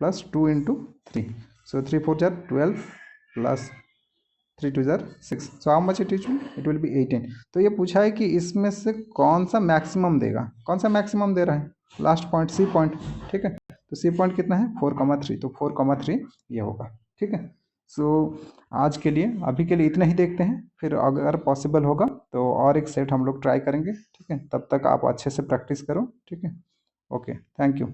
+ 2 × 3, so 3 4 jar 12 + 3 2 jar 6, so how much it will be 18। तो ये पूछा है कि इसमें से कौन सा मैक्सिमम देगा, कौन सा मैक्सिमम दे रहा है, लास्ट पॉइंट सी पॉइंट, ठीक है। तो सी पॉइंट कितना है 4, 3, तो 4, 3 ये होगा, ठीक है। सो आज के लिए अभी के लिए इतना ही देखते हैं, फिर अगर पॉसिबल होगा तो और एक सेट हम लोग ट्राई करेंगे, ठीक है। तब तक आप अच्छे से प्रैक्टिस करो, ठीक है। Okay, thank you.